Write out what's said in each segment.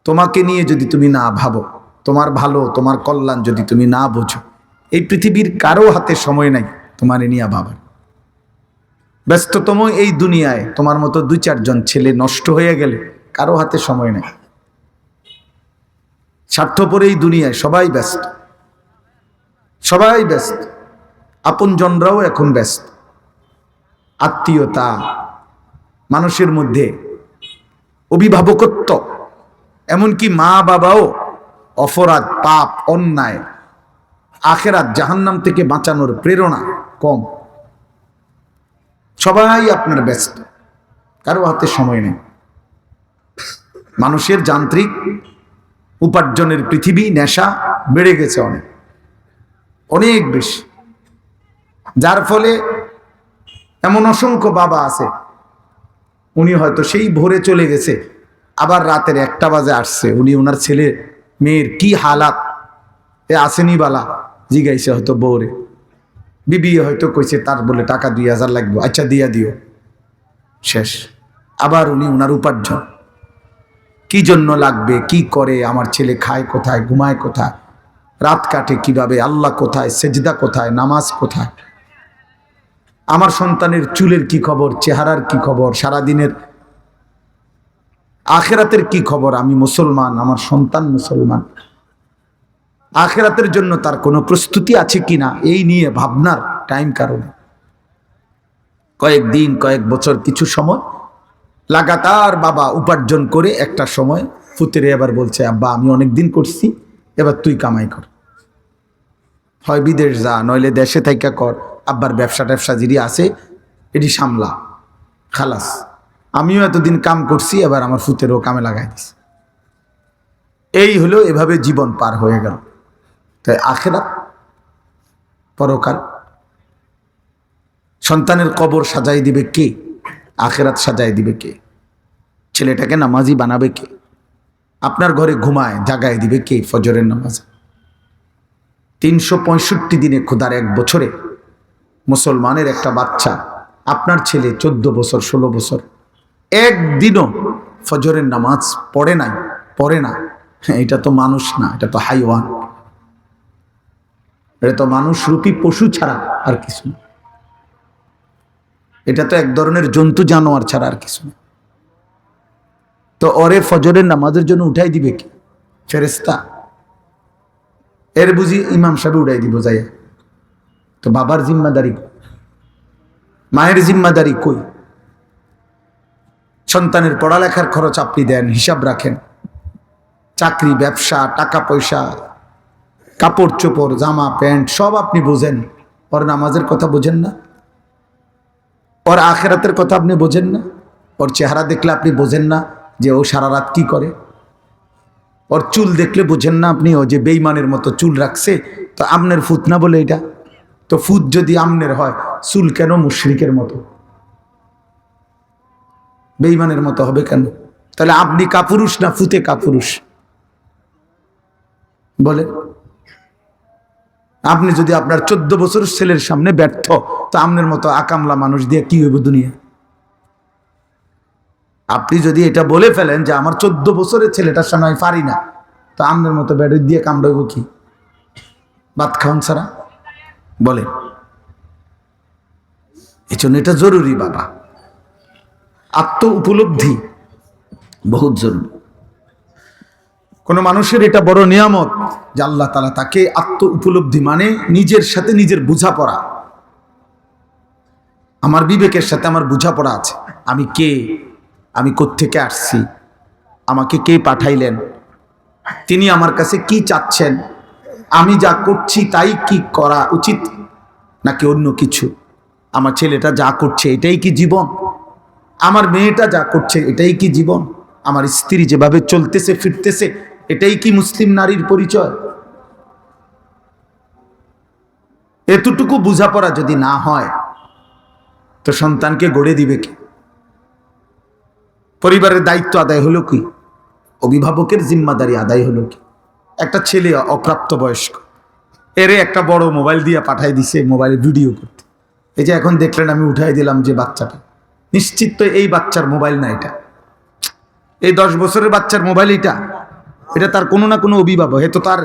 তোমাকে নিয়ে যদি তুমি না ভাবো, তোমার ভালো তোমার কল্যাণ যদি তুমি না বোঝো, এই পৃথিবীর কারো হাতে সময় নাই তোমার নিয়ে ভাবার। ব্যস্ততম এই দুনিয়ায় তোমার মতো 2-4 জন ছেলে নষ্ট হয়ে গেলে কারো হাতে সময় নাই। স্বার্থপর এই দুনিয়ায় সবাই ব্যস্ত, সবাই ব্যস্ত, আপনজনরাও এখন ব্যস্ত। আত্মীয়তা, মানুষের মধ্যে অভিভাবকত্ব, এমনকি মা বাবাও অপরাধ, পাপ, অন্যায়, আখেরাত, জাহান্নাম থেকে বাঁচানোর প্রেরণা কম। সবাই আপনার ব্যস্ত, কারো হাতে সময় নেই। মানুষের যান্ত্রিক উপার্জনের পৃথিবী, নেশা বেড়ে গেছে অনেক, অনেক বেশি। যার ফলে এমন অসংখ্য বাবা আছে, উনি হয়তো সেই ভোরে চলে গেছে, আবার রাতের 1টা বাজে আসছে, উনি ওনার ছেলে মেয়ের কি হালাত এ আসেনি বালা জিগাইছে হয়তো বউরে, বিবি হয়তো কইছে তার বলে টাকা 2000 লাগবে, আচ্ছা দিয়া দিও, শেষ। আবার উনি ওনার উপার্জন কি জন্য লাগবে, কি করে, আমার ছেলে খায় কোথায়, ঘুমায় কোথায়, রাত কাটে কিভাবে, আল্লাহ কোথায়, সেজদা কোথায়, নামাজ কোথায়, আমার সন্তানের চুলের কি খবর, চেহারার কি খবর, সারাদিনের আখেরাতের কি খবর, আমি মুসলমান, আমার সন্তান মুসলমান, আখেরাতের জন্য তার কোনো প্রস্তুতি আছে কিনা, এই নিয়ে ভাবনার টাইম কারণে কয়েকদিন, কয়েক বছর, কিছু সময় লাগাতার বাবা উপার্জন করে একটা সময় ফুতেরে এবার বলছে, আব্বা আমি অনেক দিন করছি, এবার তুই কামাই কর, হয় বিদেশ যা, নইলে দেশে থাইকা কর, আব্বার ব্যবসা ট্যাবসা যিনি আছে এটি সামলা, খালাস। আমিও এতদিন কাম করছি, এবার আমার ফুতেরও কামে লাগাই দিছি। এই হলো, এভাবে জীবন পার হয়ে গেল। তাই আখেরাত, পরকাল, সন্তানের কবর সাজাই দিবে কে, আখেরাত সাজাই দিবে কে, ছেলেটাকে নামাজি বানাবে কে, আপনার ঘরে ঘুমায় জাগায় দিবে কে ফজরের নামাজ। 365 দিনে, খোদার 1 বছরে মুসলমানের একটা বাচ্চা, আপনার ছেলে 14 বছর 16 বছর, একদিনও ফজরের নামাজ পড়ে নাই, পড়ে না, এটা তো মানুষ না, এটা তো হাইওয়ান, এটা তো মানুষ রূপী পশু ছাড়া আর কিছু না, এটা তো এক ধরনের জন্তু জানোয়ার ছাড়া আর কিছু না। তো ওরে ফজরের নামাজের জন্য উঠাই দিবে কি ফেরেশতা? এর বুঝি ইমাম সাহেব উঠাই দিব যাইয়া? তো বাবার জিম্মাদারি, মায়ের জিম্মাদারি কই? সন্তানের পড়ালেখার খরচ আপনি দেন, হিসাব রাখেন, চাকরি, ব্যবসা, টাকা পয়সা, কাপড় চোপড়, জামা প্যান্ট সব আপনি বোঝেন, ওর নামাজের কথা বোঝেন না, ওর আখেরাতের কথা আপনি বোঝেন না, ওর চেহারা দেখলে আপনি বোঝেন না যে ও সারা রাত কি করে, ওর চুল দেখলে বোঝেন না আপনি ও যে বেঈমানের মতো চুল রাখছে, তো আমনের ফুত না বলে এটা, তো ফুত যদি আমনের হয় চুল কেন মুশরিকের মতো, বেঈমানের মতো হবে কেন? তাহলে আপনি কাপুরুষ না ফুতে কাপুরুষ বলে? আপনি যদি আপনার 14 বছরের ছেলের সামনে ব্যর্থ, তো আমনের মতো আকামলা মানুষ দিয়ে কি হইব দুনিয়া? আপনি যদি এটা বলে ফেলেন যে আমার 14 বছরের ছেলেটার সামনে আমি পারি না, তো আমনের মতো ব্যাটারি দিয়ে কামড়াইব কি? ভাত খাওয়ান ছাড়া বলে। এই জন্য এটা জরুরি বাবা, আত্ম উপলব্ধি বহুত জরুরি। কোন মানুষের এটা বড় নিয়ামত যে আল্লাহ তাআলা তাকে আত্ম উপলব্ধি, মানে নিজের সাথে নিজের বোঝাপড়া, আমার বিবেকের সাথে আমার বোঝাপড়া আছে, আমি কে, আমি কোত্থেকে আসছি, আমাকে কে পাঠাইলেন, তিনি আমার কাছে কি চাচ্ছেন, আমি যা করছি তাই কি করা উচিত নাকি অন্য কিছু, আমার ছেলেটা যা করছে এটাই কি জীবন, আমার মেয়েটা যা করছে এটাই কি জীবন, আমার স্ত্রী যেভাবে চলতেছে ফিরতেছে এটাই কি মুসলিম নারীর পরিচয়? এতটুকু বোঝাপড়া যদি না হয় তো সন্তানকে গড়ে দিবে কি? পরিবারের দায়িত্ব আদায় হলো কি? অভিভাবকের জিম্মাদারি আদায় হলো কি? একটা ছেলে অপ্রাপ্ত বয়স্ক, এরে একটা বড় মোবাইল দিয়ে পাঠাই দিছে মোবাইলে ভিডিও করতে, এই যে এখন দেখলেন আমি উঠাই দিলাম যে বাচ্চাটা, নিশ্চিত তো এই বাচ্চার মোবাইল না, এটা এই 10 বছরের বাচ্চার মোবাইল, এটা এটা তার কোনো না কোনো অভিভাবক, হয়তো তার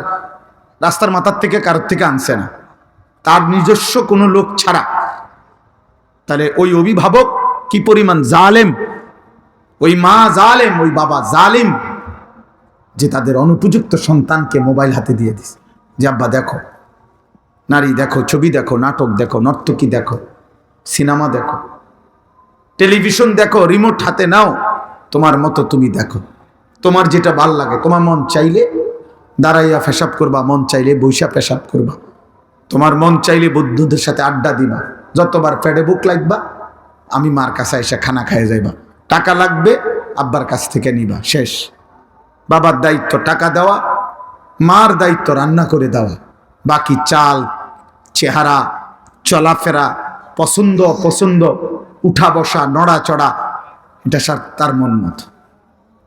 রাস্তার মাথার থেকে কারোর থেকে আনছে না, তার নিজস্ব কোনো লোক ছাড়া। তাহলে ওই অভিভাবক কি পরিমাণ জালেম, ওই মা জালেম, ওই বাবা জালিম, যে তাদের অনুপযুক্ত সন্তানকে মোবাইল হাতে দিয়ে দিছে, যে আব্বা দেখো, নারী দেখো, ছবি দেখো, নাটক দেখো, নর্তকী দেখো, সিনেমা দেখো, টেলিভিশন দেখো, রিমোট হাতে নাও, তোমার মতো তুমি দেখো, তোমার যেটা ভাল লাগে, তোমার মন চাইলে দাঁড়াইয়া পেশাব করবা, মন চাইলে বৈশা পেশাব করবা, তোমার মন চাইলে বন্ধুদের সাথে আড্ডা দিবা, যতবার পেটে বুক লাগবা আমি মার কাছে এসে খানা খাইয়ে যাইবা, টাকা লাগবে আব্বার কাছ থেকে নিবা, শেষ। বাবার দায়িত্ব টাকা দেওয়া, মার দায়িত্ব রান্না করে দেওয়া, বাকি চাল, চেহারা, চলাফেরা, পছন্দ অপছন্দ, উঠা বসা, নড়াচড়া, এটা তার মন মতো,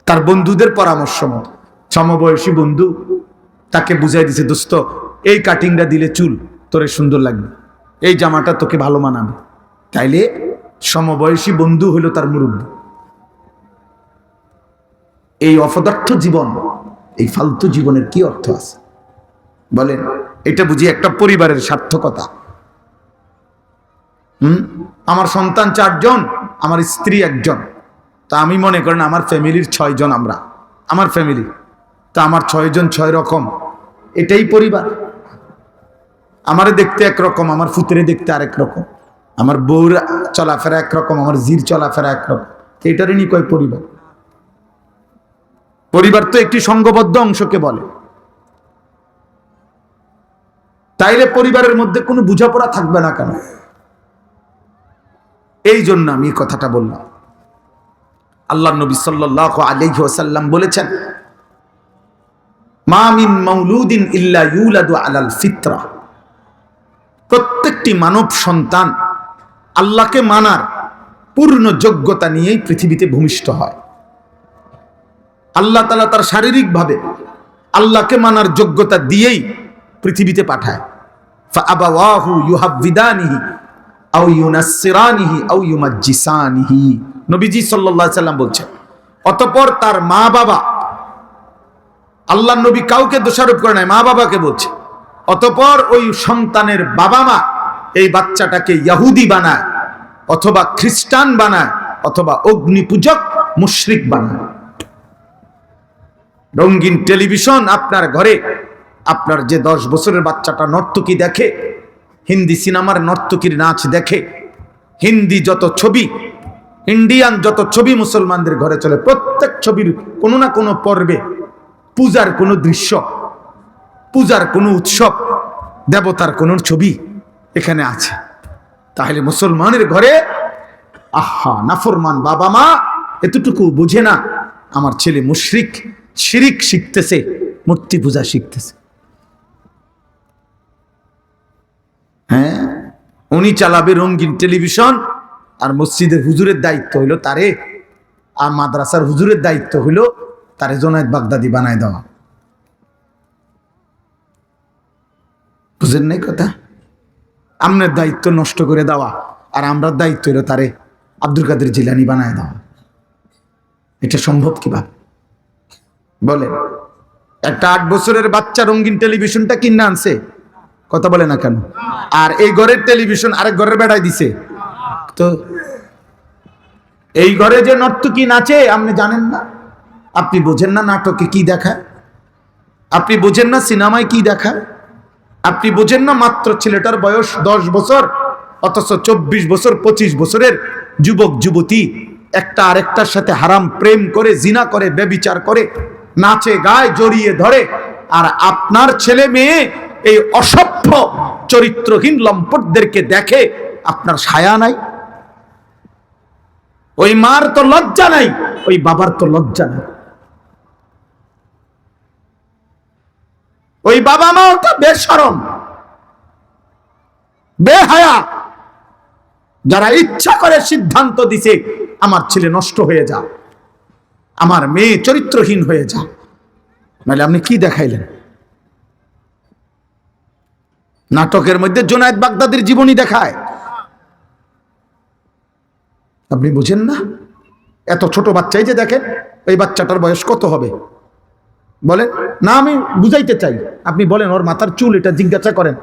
তার বন্ধুদের পরামর্শ মতো। সমবয়সী বন্ধু তাকে বুঝাই দিছে, দোস্ত এই কাটিংটা দিলে চুল তোরে সুন্দর লাগবে, এই জামাটা তোকে ভালো মানাবে, তাইলে সমবয়সী বন্ধু হলো তার মুরব্বী। এই অপদার্থ জীবন, এই ফালতু জীবনের কি অর্থ আছে বলেন? এটা বুঝি একটা পরিবারের সার্থকতা? আমার সন্তান 4 জন, আমার স্ত্রী 1 জন, তা আমি মনে করেন আমার ফ্যামিলির 6 জন, আমরা আমার ফ্যামিলি, তা আমার 6 জন 6 রকম, এটাই পরিবার? আমারে দেখতে একরকম, আমার ফুতরে দেখতে আরেক রকম, আমার বউর চলাফেরা একরকম, আমার জির চলাফেরা একরকম, এটারই নি কয় পরিবার? পরিবার তো একটি সংঘবদ্ধ অংশকে বলে। তাইলে পরিবারের মধ্যে কোনো বোঝাপড়া থাকবে না কেন? এই জন্য আমি এই কথাটা বললাম। আল্লাহ নবী সাল্লাল্লাহু আলাইহি ওয়াসাল্লাম বলেছেন, মা মিন মাউলুদিন ইল্লা ইউলাদু আলাল ফিতরা, প্রত্যেকটি মানব সন্তান আল্লাহকে মানার পূর্ণ যোগ্যতা নিয়েই পৃথিবীতে ভূমিষ্ঠ হয়। আল্লাহ তাআলা তার শারীরিকভাবে আল্লাহকে মানার যোগ্যতা দিয়েই পৃথিবীতে পাঠায়। ফাআবাওয়াহু ইউহাব্বিদানিহি আও ইউনাসসিরানিহি আও ইউমাজ্জিসানিহি, নবীজি সাল্লাল্লাহু আলাইহি সাল্লাম বলছেন। অতঃপর তার মা বাবা, আল্লাহর নবী কাউকে দোষারোপ করে নাই, মা বাবাকে বলছে। অতঃপর ওই সন্তানের বাবা মা এই বাচ্চাটাকে ইহুদি বানায়, অথবা খ্রিস্টান বানায়, অথবা অগ্নি পূজক মুশরিক বানায়। রঙিন টেলিভিশন আপনার ঘরে, আপনার যে 10 বছরের বাচ্চাটা নর্তকী দেখে, হিন্দি সিনেমার নর্তকীর নাচ দেখে, হিন্দি যত ছবি, ইন্ডিয়ান যত ছবি মুসলমানদের ঘরে চলে, প্রত্যেক ছবির কোনো না কোনো পর্বে পূজার কোনো দৃশ্য, পূজার কোনো উৎসব, দেবতার কোনো ছবি এখানে আছে। তাহলে মুসলমানের ঘরে আহা নাফরমান বাবা মা এতটুকু বুঝে না, আমার ছেলে মুশরিক, শিরিক শিখতেছে, মূর্তি পূজা শিখতেছে। হ্যাঁ, উনি চালাবে রঙিন টেলিভিশন, আর মসজিদের হুজুরের দায়িত্ব হইল তারে, আর মাদ্রাসার হুজুরের দায়িত্ব হইল তারে জোনায়েদ বাগদাদি বানায় দেওয়া। বুঝেন নাই কথা? আমনের দায়িত্ব নষ্ট করে দেওয়া, আর আমরার দায়িত্ব হইল তারে আব্দুল কাদের জিলানী বানায় দেওয়া। এটা সম্ভব কিভাবে বলেন? একটা 8 বছরের বাচ্চা রঙিন টেলিভিশনটা কিনে আনছে, কথা বলে না কেন? আর এই ঘরের টেলিভিশন আরেক ঘরের বেড়ায় দিছে। তো এই ঘরে যে নর্তকী নাচে আপনি জানেন না? আপনি বোঝেন না নাটকে কি দেখায়? আপনি বোঝেন না সিনেমায় কি দেখায়? আপনি বোঝেন না মাত্র ছেলেটার বয়স 10 বছর, অথচ 24 বছর 25 বছরের যুবক যুবতী একটা আরেকটার সাথে হারাম প্রেম করে, জিনা করে, ব্যভিচার করে, নাচে গায়ে জড়িয়ে ধরে। আর আপনার ছেলে মেয়ে এই অসভ্য চরিত্রহীন লম্পটদেরকে দেখে, আপনার ছায়া নাই? ওই মার তো লজ্জা নাই, ওই বাবার তো লজ্জা নাই। ওই বাবা মাও তো বেশরম, বেহায়া, যারা ইচ্ছা করে সিদ্ধান্ত দিছে আমার ছেলে নষ্ট হয়ে যা, আমার মেয়ে চরিত্রহীন হয়ে যা। নাহলে আপনি কি দেখাইলেন? নাটকের মধ্যে জুনায়েদ বাগদাদির জীবনী দেখায়, আপনি বুঝেন না? এত ছোট বাচ্চাই যে দেখেন, এই বাচ্চাটার বয়স কত হবে? বলেন না, আমি বুঝাইতে চাই, আপনি বলেন ওর মাথার চুল এটা জিজ্ঞাসা করেন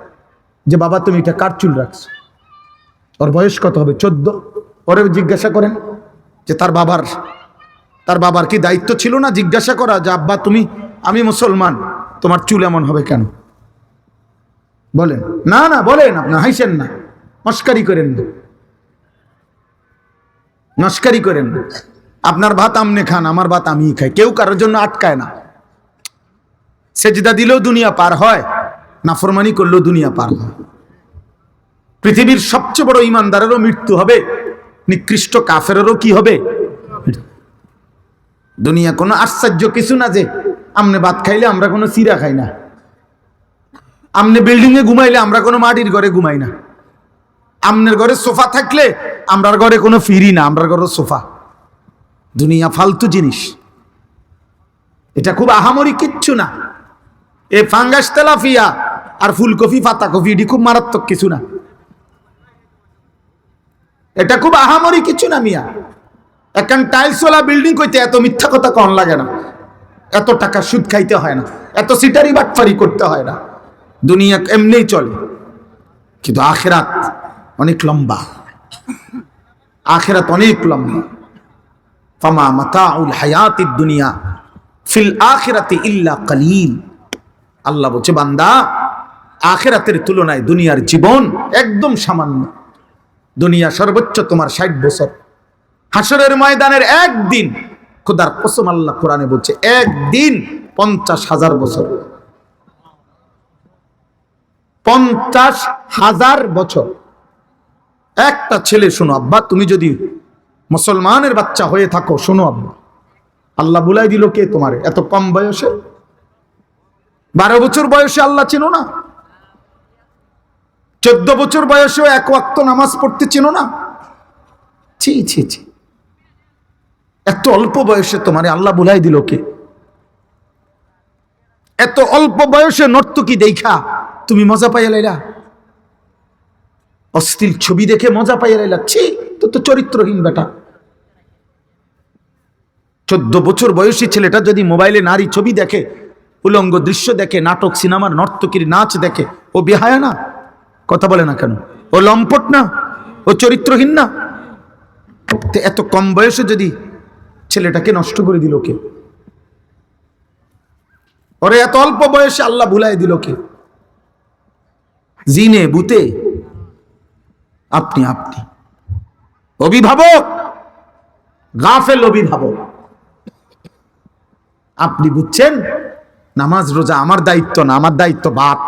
যে বাবা তুমি এটা কার চুল রাখছো, ওর বয়স কত হবে, 14, ওরে জিজ্ঞাসা করেন যে তার বাবার কি দায়িত্ব ছিল না জিজ্ঞাসা করা যে আব্বা তুমি, আমি মুসলমান, তোমার চুল এমন হবে কেন? বলেন না, না বলেন, আপনি হাসেন না, মস্কারি করেন না, নস্কারি করেন না। আপনার ভাত আমনে খান, আমার ভাত আমিই খাই, কেউ কারোর জন্য আটকায় না। সেজদা দিলেও দুনিয়া পার হয়, নাফরমানি করলেও দুনিয়া পার হয়। পৃথিবীর সবচেয়ে বড় ইমানদারেরও মৃত্যু হবে, নিকৃষ্ট কাফেরেরও কি হবে? দুনিয়া কোনো আশ্চর্য কিছু না যে আমনে ভাত খাইলে আমরা কোনো চিরা খাই না, আমনে বিল্ডিং এ ঘুমাইলে আমরা কোনো মাটির ঘরে ঘুমাই না, আমনের ঘরে সোফা থাকলে আমরার ঘরে কোনো ফিরি না, আমরার ঘরে সোফা। দুনিয়া ফালতু জিনিস, এটা খুব আহামরি কিচ্ছু না। এ ফাঙ্গাস তেলাফিয়া আর ফুলকপি পাতাকপি এটি খুব মারাত্মক কিছু না, এটা খুব আহামরি কিছু না মিয়া। এখন টাইলসওয়ালা বিল্ডিং কইতে এত মিথ্যা কথা কন লাগে না, এত টাকা সুদ খাইতে হয় না, এত সিটারি বাটফারি করতে হয় না, দুনিয়া এমনিই চলে। কিন্তু আখিরাত অনেক লম্বা, আখিরাত অনেক লম্বা। ফামা মাতাউল হায়াতিদ দুনিয়া ফিল আখিরাতি ইল্লা কালিল। আল্লাহ বলছে বান্দা আখিরাতের তুলনায় দুনিয়ার জীবন একদম সামান্য। দুনিয়া সর্বোচ্চ তোমার 60 বছর, হাসরের ময়দানের একদিন, খোদার কসম আল্লাহ কোরআনে বলছে একদিন 50,000 বছর, 50,000 বছর। একটা ছেলে, শোনো আব্বা, তুমি যদি মুসলমানের বাচ্চা হয়ে থাকো, শোনো আব্বা, আল্লাহ বুলাই দিল কে তোমার এত কম বয়সে? 12 বছর বয়সে আল্লাহ চেনো না? 14 বছর বয়সেও 1 ওয়াক্ত নামাজ পড়তে চেনো না? ছি ছি ছি, এত অল্প বয়সে তোমারে আল্লাহ বুলাই দিল কে? এত অল্প বয়সে নর্তকী দেখা তুমি মজা পাইয়া লাইলা, অশ্লীল ছবি দেখে মজা পাইয়া লাইলা। ছি, তো চরিত্রহীন বেটা। 14 বছর বয়সী ছেলেটা যদি মোবাইলে নারী ছবি দেখে, উলঙ্গ দৃশ্য দেখে, নাটক সিনেমার নর্তকীর নাচ দেখে, ও বেহায়া না? কথা বলে না কেন? ও লম্পট না? ও চরিত্রহীন না? এত কম বয়সে যদি ছেলেটাকে নষ্ট করে দিল কে? ওরে এত অল্প বয়সে আল্লাহ ভুলাই দিল কে? জিনে বুতে আপনি অভিভাবক, গাফেল অভিভাবক। আপনি বুঝছেন নামাজ রোজা আমার দায়িত্ব না, আমার দায়িত্ব ভাত।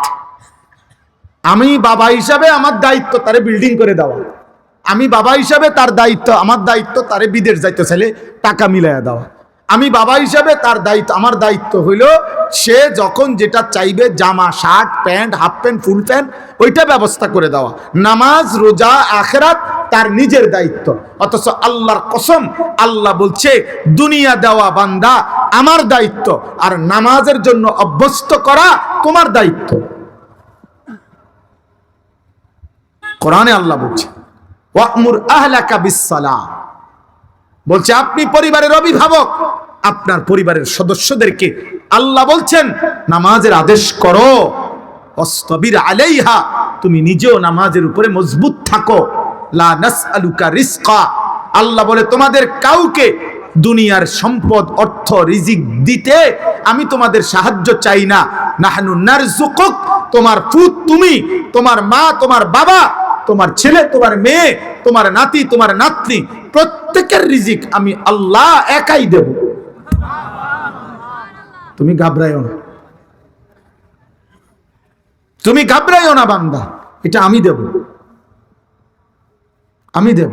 আমি বাবা হিসাবে আমার দায়িত্ব তারে বিল্ডিং করে দেওয়া, আমি বাবা হিসাবে তার দায়িত্ব, আমার দায়িত্ব তারে বিদেশ যাইতে চাইলে টাকা মিলাইয়া দেওয়া। আমি বাবা হিসাবে তার দায়িত্ব, আমার দায়িত্ব হইল সে যখন যেটা চাইবে, জামা, shirt, pant, half pant, full pant, ওইটা ব্যবস্থা করে দেওয়া। নামাজ রোজা আখিরাত তার নিজের দায়িত্ব। অথচ আল্লাহর কসম, আল্লাহ বলছে দুনিয়া দেওয়া বান্দা আমার দায়িত্ব, আর নামাজের জন্য অভ্যস্ত করা তোমার দায়িত্ব। কোরআনে আল্লাহ বলছে ওয়া'মুর আহলাকা বিস-সালাহ, বলছে আপনি পরিবারের অভিভাবক, আপনার পরিবারের সদস্যদেরকে আল্লাহ বলছেন নামাজের আদেশ করো। ওয়াসতাবির আলাইহা, তুমি নিজেও নামাজের উপরে মজবুত থাকো। লা নাসআলুকা রিজকা, আল্লাহ বলে তোমাদের কাউকে দুনিয়ার সম্পদ, অর্থ, রিজিক দিতে আমি তোমাদের সাহায্য চাই না। নাহনু নারযুকুক, তোমার পুত তুমি, তোমার মা, তোমার বাবা, তোমার ছেলে, তোমার মেয়ে, তোমার নাতি, তোমার নাতনি, প্রত্যেকের রিজিক আমি আল্লাহ একাই দেব। তুমি ঘাবড়াইও না, তুমি ঘাবড়াইও না বান্দা, এটা আমি দেব, আমি দেব।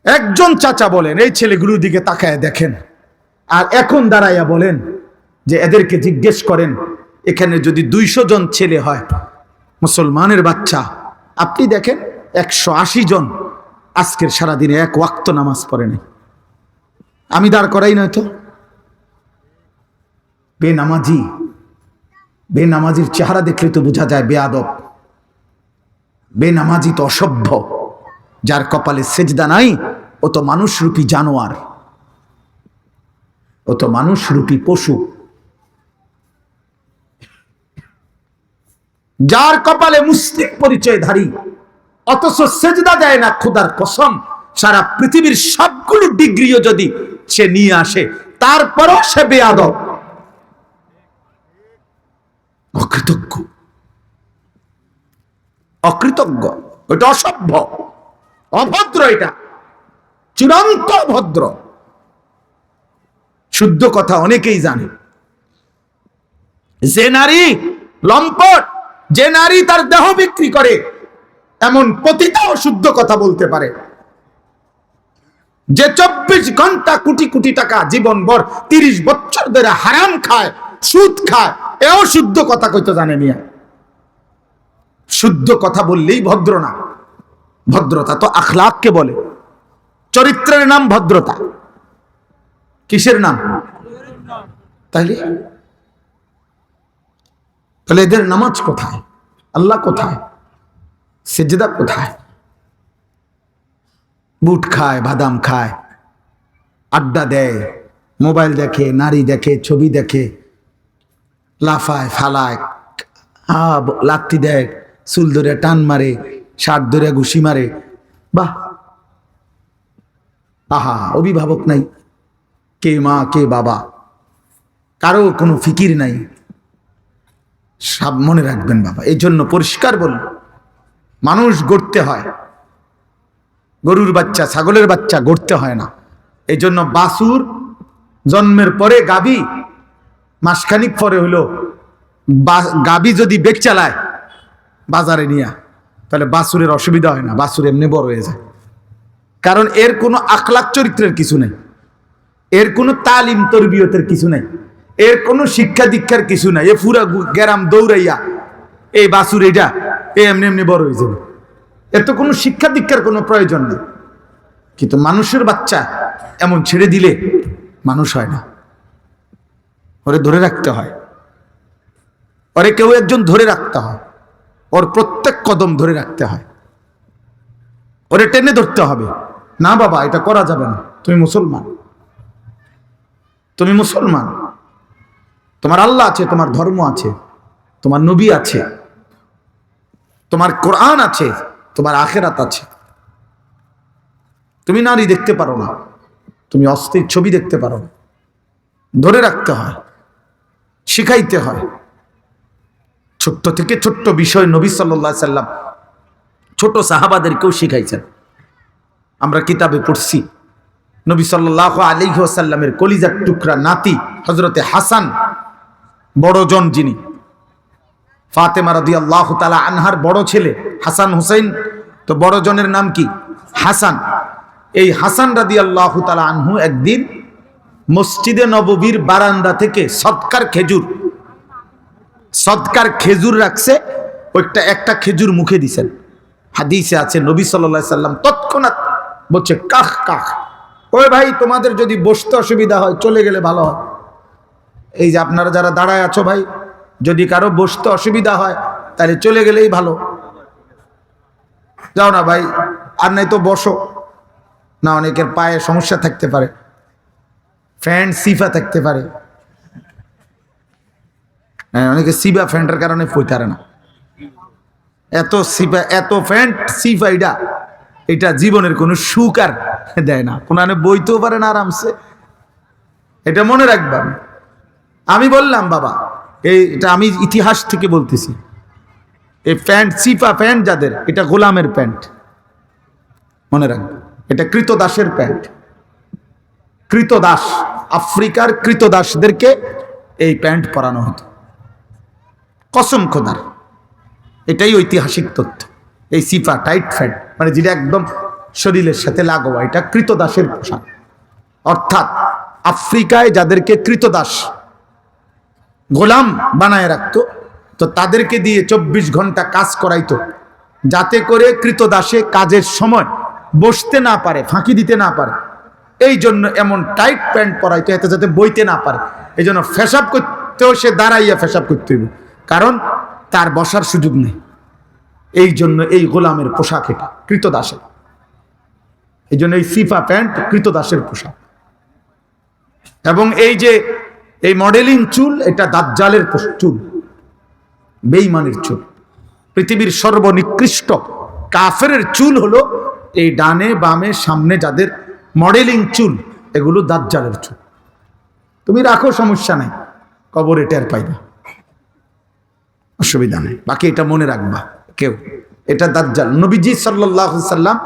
একজন চাচা বলেন, এই ছেলেগুলোর দিকে তাকায় দেখেন, আর এখন দাঁড়াইয়া বলেন যে এদেরকে জিজ্ঞেস করেন এখানে যদি 200 জন ছেলে হয় মুসলমানের বাচ্চা, আপনি দেখেন 180 জন আজকের সারাদিনে 1 ওয়াক্ত নামাজ পড়ে নাই। আমি দাঁড় করাই নয় তো। বেনামাজির চেহারা দেখলে তো বোঝা যায় বেয়াদব, বেনামাজি তো অসভ্য, যার কপালে সেজদা নাই ও তো মানুষরূপী জানোয়ার। ও তো মানুষ রূপী পশু, যার কপালে মুসলিম পরিচয়ধারী, অথচ সেজদা দেয় না। খোদার কসম, সারা পৃথিবীর সবগুলো ডিগ্রিও যদি সে নিয়ে আসে, তারপরও সে বেয়াদব, অকৃতজ্ঞ, অকৃতজ্ঞ। ওটা অসভ্য, অভদ্র, এটা চূড়ান্ত অভদ্র। শুদ্ধ কথা অনেকেই জানে। যে নারী লম্পট, যে নারী তার দেহ বিক্রি করে, এমন পতিতাও শুদ্ধ কথা বলতে পারে। যে 24 ঘন্টা কোটি কোটি টাকা জীবনভর 30 বছর ধরে হারাম খায়, সুদ খায়, এও শুদ্ধ কথা কইতে জানে মিয়া। শুদ্ধ কথা বললেই ভদ্র না। ভদ্রতা তো আখলাককে বলে। চরিত্রের নাম ভদ্রতা। কিসের নাম? তাহলে এদের নামাজ কোথায়? আল্লাহ কোথায়? সেজদা কোথায়? বুট খায়, বাদাম খায়, আড্ডা দেয়, মোবাইল দেখে, নারী দেখে, ছবি দেখে, লাফায়, ফালায়, লাত্তি দেয়, চুল ধরে টান মারে, শার্ট ধরে ঘুষি মারে। বাহ, আহা, অভিভাবক নাই, কে মা কে বাবা, কারো কোনো ফিকির নাই। সব মনে রাখবেন বাবা। এই জন্য পরিষ্কার বল, মানুষ গড়তে হয়, গরুর বাচ্চা, ছাগলের বাচ্চা গড়তে হয় না। এই জন্য বাছুর জন্মের পরে গাভী, মাসখানিক পরে হলো গাভী যদি বেগ চালায় বাজারে নিয়ে, তাহলে বাছুরের অসুবিধা হয় না, বাছুর এমনি বড় হয়ে যায়। কারণ এর কোনো আখলাক চরিত্রের কিছু নেই, এর কোনো তালিম তরবিয়তের কিছু নেই, এর কোনো শিক্ষা দীক্ষার কিছু নাই। এ পুরা গ্রাম দৌড়াইয়া এই বাছুর এটা এমনি এমনি বড় হয়ে যাবে। এর তো কোনো শিক্ষা দীক্ষার কোনো প্রয়োজন নেই। কিন্তু মানুষের বাচ্চা এমন ছেড়ে দিলে মানুষ হয় না, ওরে ধরে রাখতে হয়, ওরে কেউ একজন ধরে রাখতে হয়, ওর প্রত্যেক কদম ধরে রাখতে হয়, ওরে টেনে ধরতে হবে। না বাবা, এটা করা যাবে না, তুমি মুসলমান, তুমি মুসলমান, তোমার আল্লাহ আছে, তোমার ধর্ম আছে, তোমার নবী আছে, তোমার কোরআন আছে, তোমার আখিরাত আছে। তুমি নারী দেখতে পারো না, তুমি অস্থির ছবি দেখতে পারো না, ধরে রাখতে হয়, শিখাইতে হয়। ছোট্ট থেকে ছোট্ট বিষয় নবী সাল্লাল্লাহু আলাইহি সাল্লাম ছোট সাহাবাদেরকেও শিখাইছেন। আমরা কিতাবে পড়ছি, নবী সাল্লাল্লাহু আলাইহি ওয়াসাল্লামের কলিজার টুকরা নাতি হযরতে হাসান, বড়জন যিনি, ফাতেমা রাদিয়াল্লাহু তাআলা আনহার বড় ছেলে হাসান হুসাইন, তো বড়জনের নাম কি? হাসান। এই হাসান রাদিয়াল্লাহু তাআলা আনহু একদিন মসজিদে নববীর বারান্দা থেকে সদকার খেজুর রাখছে, ওইটা একটা খেজুর মুখে দিছেন। হাদিসে আছে নবী সাল্লাল্লাহু আলাইহি সাল্লাম তৎক্ষণাৎ বলছে, কাখ কাখ, ওই ভাই তোমাদের যদি বসতে অসুবিধা হয় চলে গেলে ভালো হয়। এই যে আপনারা যারা দাঁড়ায় আছো ভাই, যদি কারো বসতে অসুবিধা হয় তাহলে চলে গেলেই ভালো, যাও না ভাই, আর নাই তো বসো না। অনেকের পায়ে সমস্যা থাকতে পারে, ফ্যান্ট সিফা থাকতে পারে, অনেকে সিবা ফ্যান্টের কারণে পইতারে না। এত সিফা, এত ফ্যান্ট সিফা, এটা জীবনের কোনো সুখ আর দেয় না, কোনো বইতেও পারে না আরামসে। এটা মনে রাখবেন। আমি বললাম বাবা, এটা আমি ইতিহাস থেকে বলতেছি, এই প্যান্ট সিফা প্যান্ট যাদের, এটা গোলামের প্যান্ট, মনে রাখবেন। এটা কৃতদাসের প্যান্ট, কৃতদাস, আফ্রিকার কৃতদাসদেরকে এই প্যান্ট পরানো হতো, কসম খোদার। এটাই ঐতিহাসিক তথ্য। এই সিফা টাইট প্যান্ট মানে যেটা একদম শরীরের সাথে লাগোয়া, এটা কৃতদাসের পোশাক। অর্থাৎ আফ্রিকায় যাদেরকে কৃতদাস, গোলাম বানায় রাখতো, তো তাদেরকে দিয়ে 24 ঘন্টা কাজ করাইতো, যাতে করে কৃতদাসে কাজের সময় বসতে না পারে, ফাঁকি দিতে না পারে। এই জন্য এমন টাইট প্যান্ট পরাইতো, এতে যাতে বইতে না পারে। এই জন্য পেশাব করতেও সে দাঁড়াইয়া পেশাব করতে হইব, কারণ তার বসার সুযোগ নেই। এই জন্য এই গোলামের পোশাক, এটা কৃতদাসের। এই জন্য এই সিফা প্যান্ট কৃতদাসের পোশাক। এবং এই যে এই মডেলিং চুল, এটা দাজ্জালের চুল, বেঈমানের চুল। পৃথিবীর সর্বনিকৃষ্ট কাফেরের চুল হলো এই ডানে বামে সামনে যাদের মডেলিং চুল, এগুলো দাজ্জালের চুল। তুমি রাখো, সমস্যা নাই, কবরে টের পাইবা, অসুবিধা নেই। বাকি এটা মনে রাখবা কেউ, এটা দাজ্জাল। নবীজি সাল্লাল্লাহু আলাইহি সাল্লাম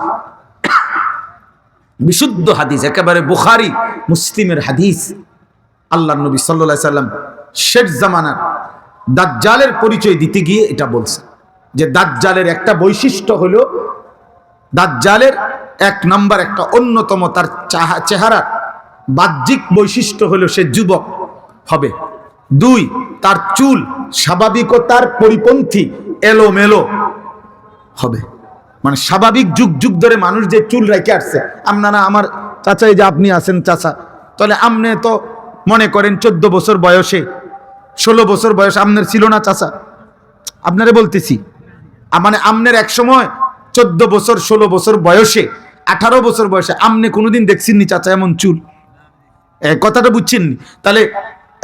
বিশুদ্ধ হাদিস, একেবারে বুখারী মুসলিমের হাদিস, আল্লাহর নবী সাল্লাল্লাহু আলাইহি সাল্লাম শেষ জামানার দাজ্জালের পরিচয় দিতে গিয়ে এটা বলছেন যে দাজ্জালের একটা বৈশিষ্ট্য হলো, দাজ্জালের এক নাম্বার একটা অন্যতম তার চেহারার বাহ্যিক বৈশিষ্ট্য হলো সে যুবক হবে। 2, তার চুল স্বাভাবিকতার পরিপন্থী এলোমেলো হবে। মানে স্বাভাবিক যুগ যুগ ধরে মানুষ যে চুল রেখে আসছে, আপনারা আমার চাচা, এই যে আপনি আছেন চাচা, তাহলে আপনি তো মনে করেন 14 বছর বয়সে 16 বছর বয়স আপনার ছিল না চাচা? আপনারে বলতেছি, মানে আপনার এক সময় 14 বছর 16 বছর বয়সে 18 বছর বয়সে আপনি কোনোদিন দেখছেননি চাচা এমন চুল? কথাটা বুঝছেননি? তাহলে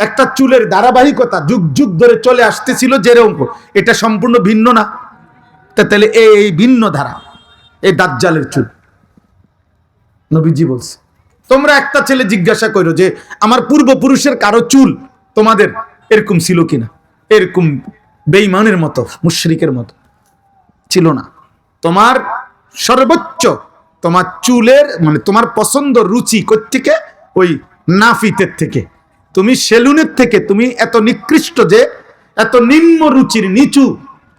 একটা চুলের ধারাবাহিকতা যুগ যুগ ধরে চলে আসতেছিল যেরকম, এটা সম্পূর্ণ ভিন্ন না? তাহলে এই ভিন্ন ধারা, এই দাজ্জালের চুল। নবীজি বলছে, তোমরা একটা ছেলে জিজ্ঞাসা করো যে আমার পূর্বপুরুষের কারো চুল তোমাদের এরকম ছিল কিনা, এরকম বেঈমানের মতো মুশরিকের মতো ছিল না। তোমার সর্বোচ্চ তোমার চুলের মানে তোমার পছন্দ রুচি কোত্থেকে? ওই নাফিতের থেকে, তুমি সেলুনের থেকে, তুমি এত নিকৃষ্ট যে এত নিম্ন রুচির নিচু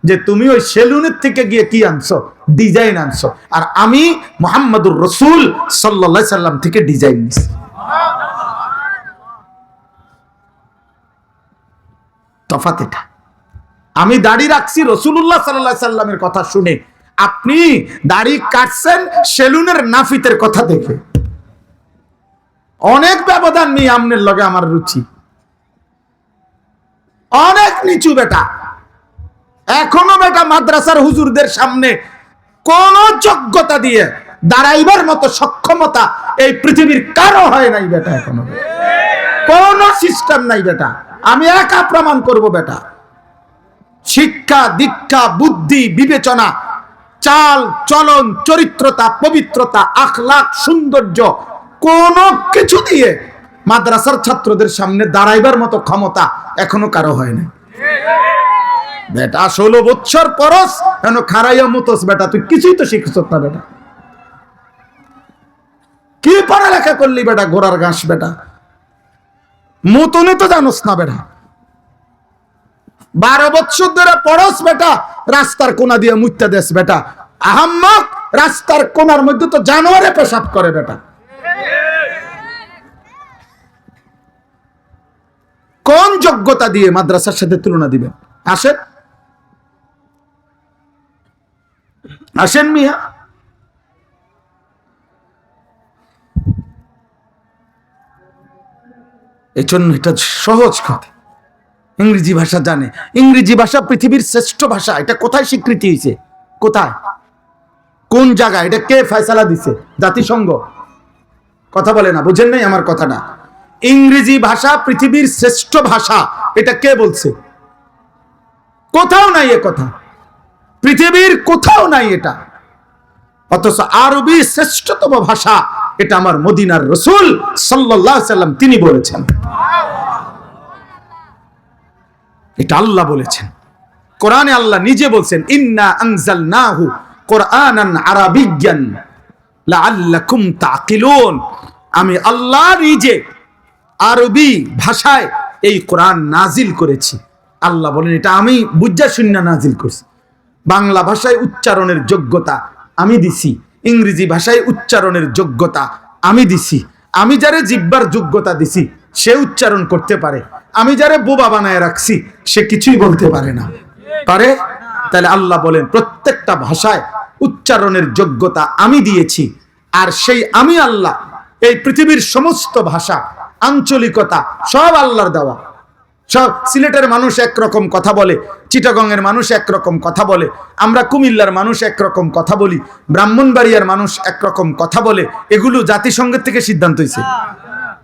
যে তুমি ওই সেলুনের থেকে গিয়ে কি আনছো? ডিজাইন আনছো। আর আমি মুহাম্মদুর রাসূল সাল্লাল্লাহু আলাইহি সাল্লাম থেকে ডিজাইন নিছি। তফাৎ এটা। আমি দাড়ি রাখছি রাসূলুল্লাহ সাল্লাল্লাহু আলাইহি সাল্লামের কথা শুনে, আপনি দাড়ি কাটছেন সেলুনের নাফিতের কথা দেখে। অনেক ব্যবধান নিয়ে আমনের লগে আমার রুচি, অনেক নিচু বেটা। এখনো বেটা মাদ্রাসার হুজুরদের সামনে কোন যোগ্যতা দিয়ে দাঁড়াইবার মতো সক্ষমতা এই পৃথিবীর কারো হয় নাই বেটা, এখনো কোন সিস্টেম নাই বেটা। আমি একা প্রমাণ করব বেটা। শিক্ষা দীক্ষা বুদ্ধি বিবেচনা চাল চলন চরিত্রতা পবিত্রতা আখলাক সৌন্দর্য কোন কিছু দিয়ে মাদ্রাসার ছাত্রদের সামনে দাঁড়াইবার মতো ক্ষমতা এখনো কারো হয় না বেটা। 16 বছর পরস কেন খারাইয়া মতস বেটা, তুই কিছুই তো শিখছ না বেটা। কি পড়ালেখা করলি বেটা? ঘোড়ার ঘাস বেটা, মতনে তো জানোস না বেটা। 12 বছর ধরে পড়স বেটা, রাস্তার কোনা দিয়ে মুত্তা দেশ বেটা। আহাম্মক, রাস্তার কোনার মধ্যে তো জানোয়ারে পেশাব করে বেটা। কোন যোগ্যতা দিয়ে মাদ্রাসার সাথে তুলনা দিবেন? আসেন আসেন মিয়া। এই জন্য এটা সহজ কথা। ইংরেজি ভাষা জানে, ইংরেজি ভাষা পৃথিবীর শ্রেষ্ঠ ভাষা। এটা কোথায় স্বীকৃতি হয়েছে? কোথায়, কোন জায়গায়? এটা কে ফয়সালা দিছে? জাতিসংঘ? কথা বলে না, বুঝেন নাই আমার কথাটা? ইংরেজি ভাষা পৃথিবীর শ্রেষ্ঠ ভাষা, এটা কে বলছে? কোথাও নাই এ কথা, পৃথিবীর কোথাও নাই এটা। অথচ আরবি শ্রেষ্ঠতম ভাষা, এটা আমার মদিনার রাসূল সাল্লাল্লাহু আলাইহি সাল্লাম তিনি বলেছেন। এটা আল্লাহ বলেছেন কোরআনে। আল্লাহ নিজে বলছেন, ইন্না আনজালনাহু কুরআনান আরাবিয়্যান লাআল্লাকুম তাকিলুন। আমি আল্লাহ নিজে আরবি ভাষায় এই কোরআন নাজিল করেছি। আল্লাহ বলেন এটা আমি বুঝা শুননা নাজিল করছি। বাংলা ভাষায় উচ্চারণের যোগ্যতা আমি দিছি, ইংরেজি ভাষায় উচ্চারণের যোগ্যতা আমি দিছি। আমি যারে জিহ্বার যোগ্যতা দিছি সে উচ্চারণ করতে পারে, আমি যারে বোবা বানায় রাখছি সে কিছুই বলতে পারে না। পারে? তাহলে আল্লাহ বলেন প্রত্যেকটা ভাষায় উচ্চারণের যোগ্যতা আমি দিয়েছি। আর সেই আমি আল্লাহ এই পৃথিবীর সমস্ত ভাষা আঞ্চলিকতা সব আল্লাহর দেওয়া। সব সিলেটের মানুষ একরকম কথা বলে, চিটাগংয়ের মানুষ একরকম কথা বলে, আমরা কুমিল্লার মানুষ একরকম কথা বলি, ব্রাহ্মণবাড়িয়ার মানুষ একরকম কথা বলে। এগুলো জাতিসংঘের থেকে সিদ্ধান্ত হয়েছে।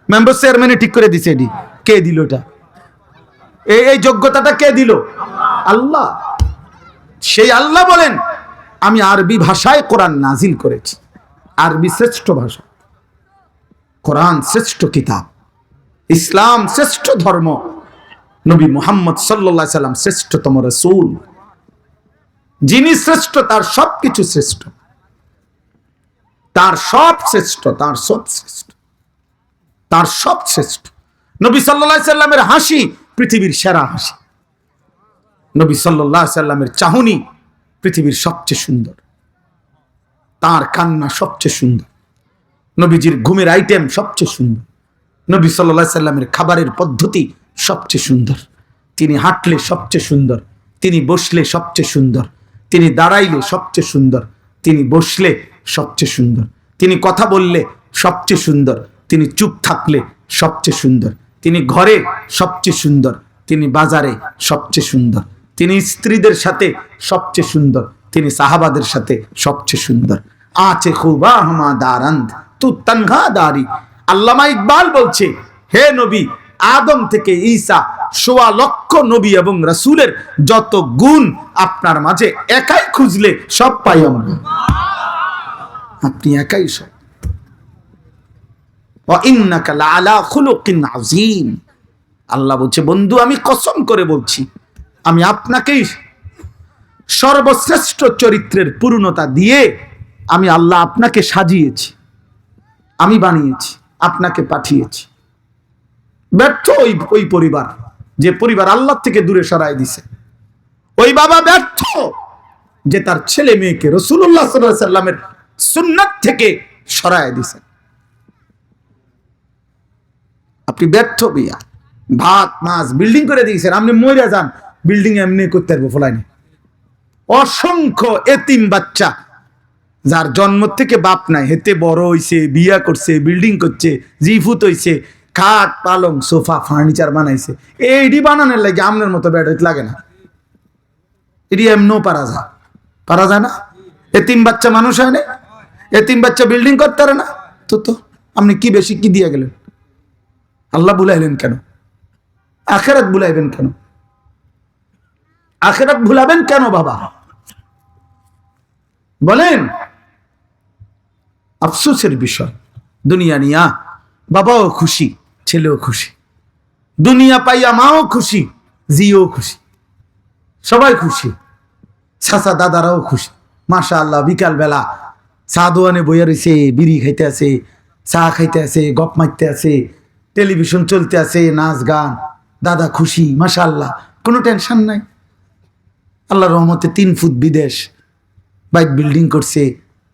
মেম্বার চেয়ারম্যানে ঠিক করে দিছে। এটি কে দিল? এটা এই যোগ্যতাটা কে দিল? আল্লাহ। সেই আল্লাহ বলেন, আমি আরবি ভাষায় কোরআন নাজিল করেছি। আরবি শ্রেষ্ঠ ভাষা, কোরআন শ্রেষ্ঠ কিতাব, ইসলাম শ্রেষ্ঠ ধর্ম, নবী মুহাম্মদ সাল্লাল্লাহু আলাইহি সাল্লাম শ্রেষ্ঠতম রাসূল। যিনি শ্রেষ্ঠ তার সবকিছু শ্রেষ্ঠ, তার সব শ্রেষ্ঠ, তার সব শ্রেষ্ঠ, তার সব শ্রেষ্ঠ। নবী সাল্লাল্লাহু আলাইহি সাল্লামের হাসি পৃথিবীর সেরা হাসি। নবী সাল্লাল্লাহু আলাইহি সাল্লামের চাহনি পৃথিবীর সবচেয়ে সুন্দর। তার কান্না সবচেয়ে সুন্দর। নবীজির ঘুমের আইটেম সবচেয়ে সুন্দর। নবী সাল্লাল্লাহু আলাইহি সাল্লামের খাবারের পদ্ধতি সবচেয়ে সুন্দর। তিনি হাঁটলে সবচেয়ে সুন্দর, তিনি বসলে সবচেয়ে সুন্দর, তিনি দাঁড়াইলে সবচেয়ে সুন্দর, তিনি বসলে সবচেয়ে সুন্দর, তিনি কথা বললে সবচেয়ে সুন্দর, তিনি চুপ থাকলে সবচেয়ে সুন্দর, তিনি ঘরে সবচেয়ে সুন্দর, তিনি বাজারে সবচেয়ে সুন্দর, তিনি স্ত্রীদের সাথে সবচেয়ে সুন্দর, তিনি সাহাবাদের সাথে সবচেয়ে সুন্দর। আচে খুবা হামা দারান্দ তু তনহা দারি। আল্লামা ইকবাল বলছে, হে নবী, আদম থেকে ঈসা ১৬ লক্ষ নবী এবং রাসূলের যত গুণ আপনার মাঝে একাই খুঁজলে সব পাই আমরা। আপনি একাই সব। ওয়া ইন্নাকা লাআলা খুলুকিন আযীম। আল্লাহ বলছে, বন্ধু আমি কসম করে বলছি, আমি আপনাকেই সর্বশ্রেষ্ঠ চরিত্রের পূর্ণতা দিয়ে আমি আল্লাহ আপনাকে সাজিয়েছি, আমি বানিয়েছি, আপনাকে পাঠিয়েছি। ব্যর্থ ওই পরিবার, যে পরিবার আল্লাহ থেকে দূরে সরাই দিছে। ওই বাবা ব্যর্থ, যে তার ছেলে মেয়েকে রাসূলুল্লাহ সাল্লাল্লাহু আলাইহি সাল্লামের সুন্নাত থেকে সরাই দিছে। আপনি ব্যর্থ বিয়া। ভাত মাছ বিল্ডিং করে দিয়েছেন, আপনি মইরা যান, বিল্ডিং এমনি করতে পারবো ফলাইনি। অসংখ্য এতিম বাচ্চা যার জন্ম থেকে বাপ নাই, হেতে বড় হইছে, বিয়া করছে, বিল্ডিং করছে, জিফুত হইছে, খাট পালং সোফা ফার্নিচার বানাইছে। এইটি বানানোর লাগে আপনার মতো ব্যাড লাগে না। এটি এমনও পারা যায় না। এতিম বাচ্চা মানুষ হয় না, এতিম বাচ্চা বিল্ডিং করতে পারে না। তো আপনি কি বেশি কি দিয়ে গেলেন? আল্লাহ ভুলাইলেন কেন? আখিরাত ভুলাইবেন কেন? আখিরাত ভুলাবেন কেন বাবা বলেন? আফসোসের বিষয়, দুনিয়া নিয়া বাবাও খুশি, ছেলেও খুশি, দুনিয়া পাইয়া মাও খুশি, জিও খুশি, সবাই খুশি, চাচা দাদারাও খুশি। মাশাআল্লাহ, বিকাল বেলা চা দোয়ানে বইয়া রয়েছে, বিড়ি খাইতে আছে, চা খাইতে আছে, গপ মারতে আছে, টেলিভিশন চলতে আছে, নাচ গান, দাদা খুশি, মাশাআল্লাহ, কোনো টেনশন নাই। আল্লাহর রহমতে 3 ফুট বিদেশ, বাইক বিল্ডিং করছে,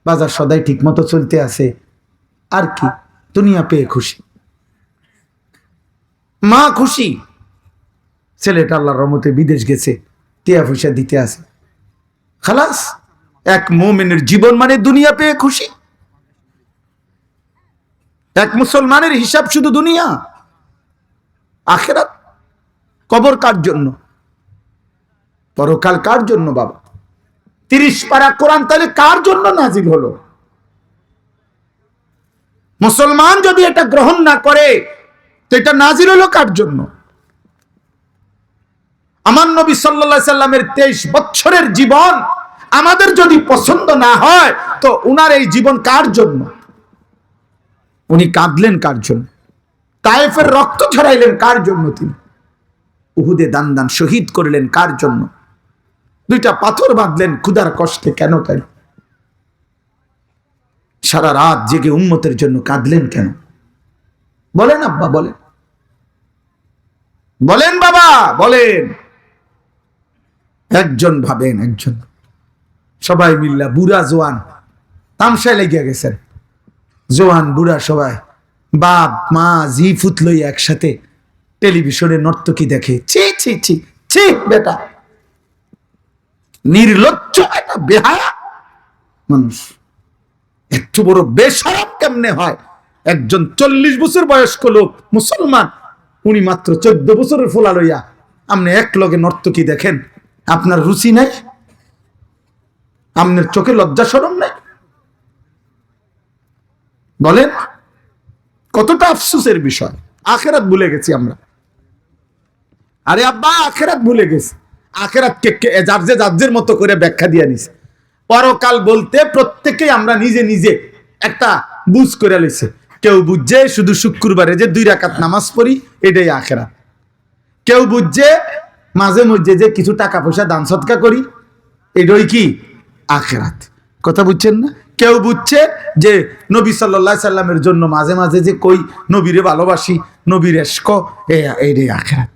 বাজার সদাই ঠিক মতো চলতে আছে। আর কি, দুনিয়া পেয়ে খুশি। মা খুশি, ছেলেটা আল্লাহর রহমতে বিদেশ গেছে, টিয়া পয়সা দিতে আছে। খালাস, এক মুমিনের জীবন মানে দুনিয়া পেয়ে খুশি। এক মুসলমানের হিসাব শুধু দুনিয়া, আখিরাত। কবর কার জন্য? পরকাল কার জন্য বাবা? 30 পারা কোরআন তাহলে কার জন্য নাজিল হলো? মুসলমান যদি এটা গ্রহণ না করে তো এটা নাজিল হলো কার জন্য? আমার নবী সাল্লাল্লাহু আলাইহি সাল্লামের 23 বছরের জীবন আমাদের যদি পছন্দ না হয় তো উনার এই জীবন কার জন্য? উনি কাঁদলেন কার জন্য? তায়েফের রক্ত ঝরাইলেন কার জন্য? তিনি উহুদে দান দান শহীদ করলেন কার জন্য? 2টা পাথর বাঁধলেন ক্ষুধার কষ্টে কেন? তাই সারা রাত জেগে উম্মতের জন্য কাঁদলেন কেন? বলেন আব্বা, বলেন, বলেন বাবা, বলেন। একজন ভাবেন, একজন। সবাই মিল্লা বুড়া জোয়ান তামসায় লেগে গেছেন, জোয়ান বুড়া সবাই, বাপ মা জি ফুত লই একসাথে টেলিভিশনে নর্তকী দেখে। ছি ছি ছি ছি, বেটা নির্লজ্জ, একটা বেহায়া মানুষ। একটু বড় বেশরম কেমনে হয়? একজন 40 বছর বয়স্ক লোক মুসলমান, উনি মাত্র 14 বছরের ফোলা লইয়া আপনি এক লগে নর্তকী দেখেন। আপনার রুচি নাই? আপনার চোখে লজ্জা শরম নাই? বলেন। কতটা আফসোসের বিষয়, আখেরাত ভুলে গেছি আমরা। আরে আব্বা আখেরাত ভুলে গেছি। আখেরাতকে যার মতো করে ব্যাখ্যা দিয়ে নিছে। পরকাল বলতে প্রত্যেকেই আমরা নিজে নিজে একটা বুঝ করে লইছে। কেউ বুঝছে শুধু শুক্রবারে যে 2 রাকাত নামাজ পড়ি এটাই আখেরাত। কেউ বুঝছে মাঝে মধ্যে যে কিছু টাকা পয়সা দান সদকা করি এটাই কি আখেরাত। কথা বুঝছেন না? কেউ বুঝছে যে নবী সাল্লাল্লাহু আলাইহি সাল্লামের জন্য মাঝে মাঝে যে কই নবীরে ভালোবাসি, নবীর ইশক, এইটাই আখেরাত।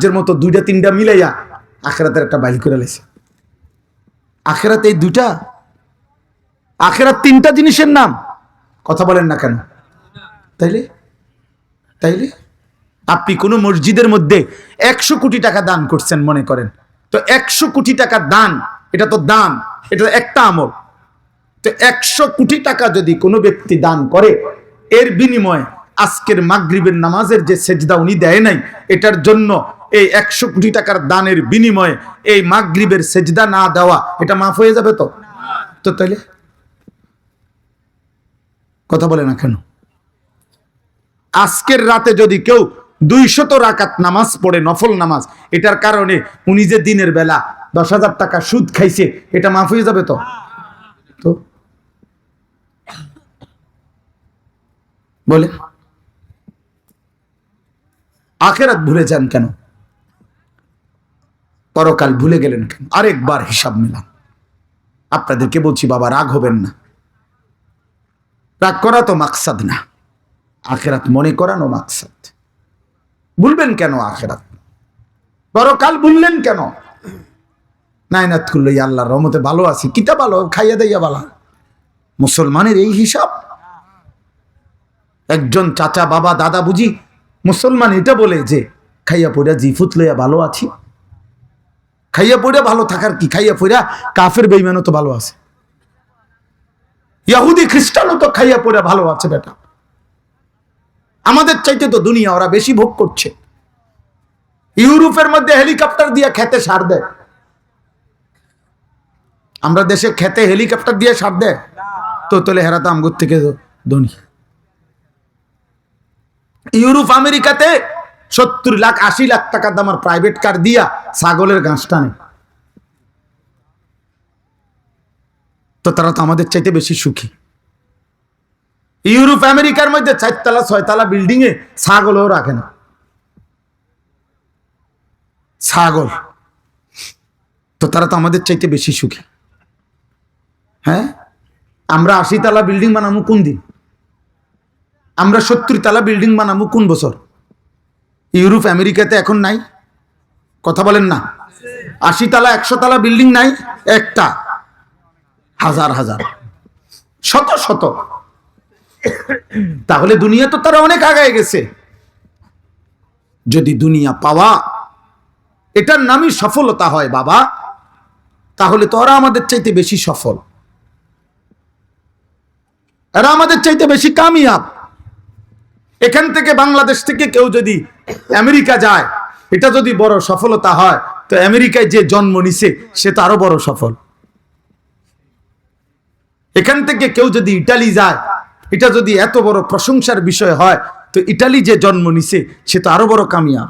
যার মতো 2-3টা মিলাইয়া আখেরাতের একটা বাইল করে লেছে। আখেরাত এই 2টা, আখেরাত 3টা জিনিসের নাম। কথা বলেন না কেন? তাইলে আপনি কোন মসজিদের মধ্যে 100 কোটি টাকা দান করছেন মনে করেন, তো 100 কোটি টাকা দান, এটা তো দান, এটা একটা আমল। তো 100 কোটি টাকা যদি কোনো ব্যক্তি দান করে, এর বিনিময়ে আজকের মাগরিবের নামাজের যে সেজদা উনি দেয় নাই, এটার জন্য এই 100 কোটি টাকার দানের বিনিময়ে এই মাগরিবের সেজদা না দেওয়া, এটা মাফ হয়ে যাবে তো? তো তাইলে কথা বলে না কেন? আজকের রাতে যদি কেউ 200 রাকাত নামাজ পড়ে, নফল নামাজ, এটার কারণে উনি যে দিনের বেলা 10,000 টাকা সুদ খাইছে, এটা মাফ হয়ে যাবে তো? তো বলে আখেরাত ভুলে যান কেন? পরকাল ভুলে গেলেন কেন? আরেকবার হিসাব মিলান। আপনাদেরকে বলছি বাবা, রাগ হবেন না। রাগ করা তো মাকসাদ না, আখেরাত মনে করানো মাকসাদ। ভুলবেন কেন আখেরাত? পরকাল ভুললেন কেন? নাইনাত করলে আল্লাহর রহমতে ভালো আছি, কিতা ভালো, খাইয়া দাইয়া বালা। মুসলমানের এই হিসাব? একজন চাচা, বাবা, দাদা বুঝি মুসলমান এটা বলে যে খাইয়া পড়া জিফুত লইয়া ভালো আছি। খাইয়া পড়া ভালো থাকার কি? খাইয়া পড়া কাফের বেঈমানও তো ভালো আছে, ইহুদি খ্রিস্টানও তো খাইয়া পড়া ভালো আছে বেটা। আমাদের চাইতে তো দুনিয়া ওরা বেশি ভোগ করছে। ইউরোপের মধ্যে হেলিকপ্টার দিয়ে খেতে সার দেয়, আমরা দেশে খেতে হেলিকপ্টার দিয়ে সার দেয় তো? তাহলে হেরা তো আমগর থেকে ধনী। ইউরোপ আমেরিকাতে 70 লাখ 80 লাখ টাকা দামের প্রাইভেট কার দিয়া ছাগলের ঘাস টানে, তো তারা তো আমাদের চাইতে বেশি সুখী। ইউরোপ আমেরিকার মধ্যে 4 তলা 6 তলা বিল্ডিং এ ছাগলও রাখে না। ছাগল, তো তারা তো আমাদের চাইতে বেশি সুখী। হ্যাঁ, আমরা 80 তলা বিল্ডিং বানাবো কোন দিন? আমরা 70 তলা বিল্ডিং বানাবো কোন বছর? ইউরোপ আমেরিকাতে এখন নাই? কথা বলেন না। 80 তলা 100 তলা বিল্ডিং নাই একটা, হাজার হাজার, শত শত। তাহলে দুনিয়া তো তারা অনেক আগায় গেছে। যদি দুনিয়া পাওয়া এটার নামই সফলতা হয় বাবা, তাহলে তো ওরা আমাদের চাইতে বেশি সফল, এরা আমাদের চাইতে বেশি কামিয়াব। এখান থেকে বাংলাদেশ থেকে কেউ যদি আমেরিকা যায়, এটা যদি বড় সফলতা হয়, তো আমেরিকায় যে জন্ম নিছে সে তো আরো বড় সফল। এখান থেকে কেউ যদি ইটালি যায়, এটা যদি এত বড় প্রশংসার বিষয় হয়, তো ইটালি যে জন্ম নিছে সে তো আরো বড় কামিয়াব।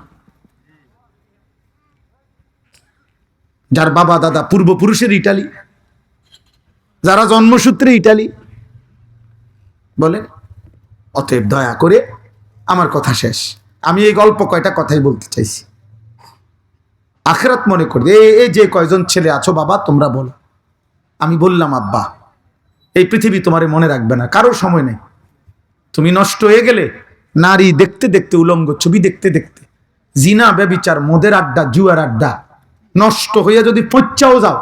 যার বাবা দাদা পূর্বপুরুষের ইটালি, যারা জন্মসূত্রে ইটালি, বলে। অতএব দয়া করে, আমার কথা শেষ, আমি এই গল্প কয়টা কথাই বলতে চাইছি। আখিরাত মনে করি। এই যে কয়জন ছেলে আছো বাবা, তোমরা বলো। আমি বললাম আব্বা, এই পৃথিবী তোমারে মনে রাখবে না, কারো সময় নেই। তুমি নষ্ট হয়ে গেলে নারী দেখতে দেখতে, উলঙ্গ ছবি দেখতে দেখতে, জিনা ব্যভিচার, মদের আড্ডা, জুয়ার আড্ডা, নষ্ট হয়ে যদি পচ্চাও যাও,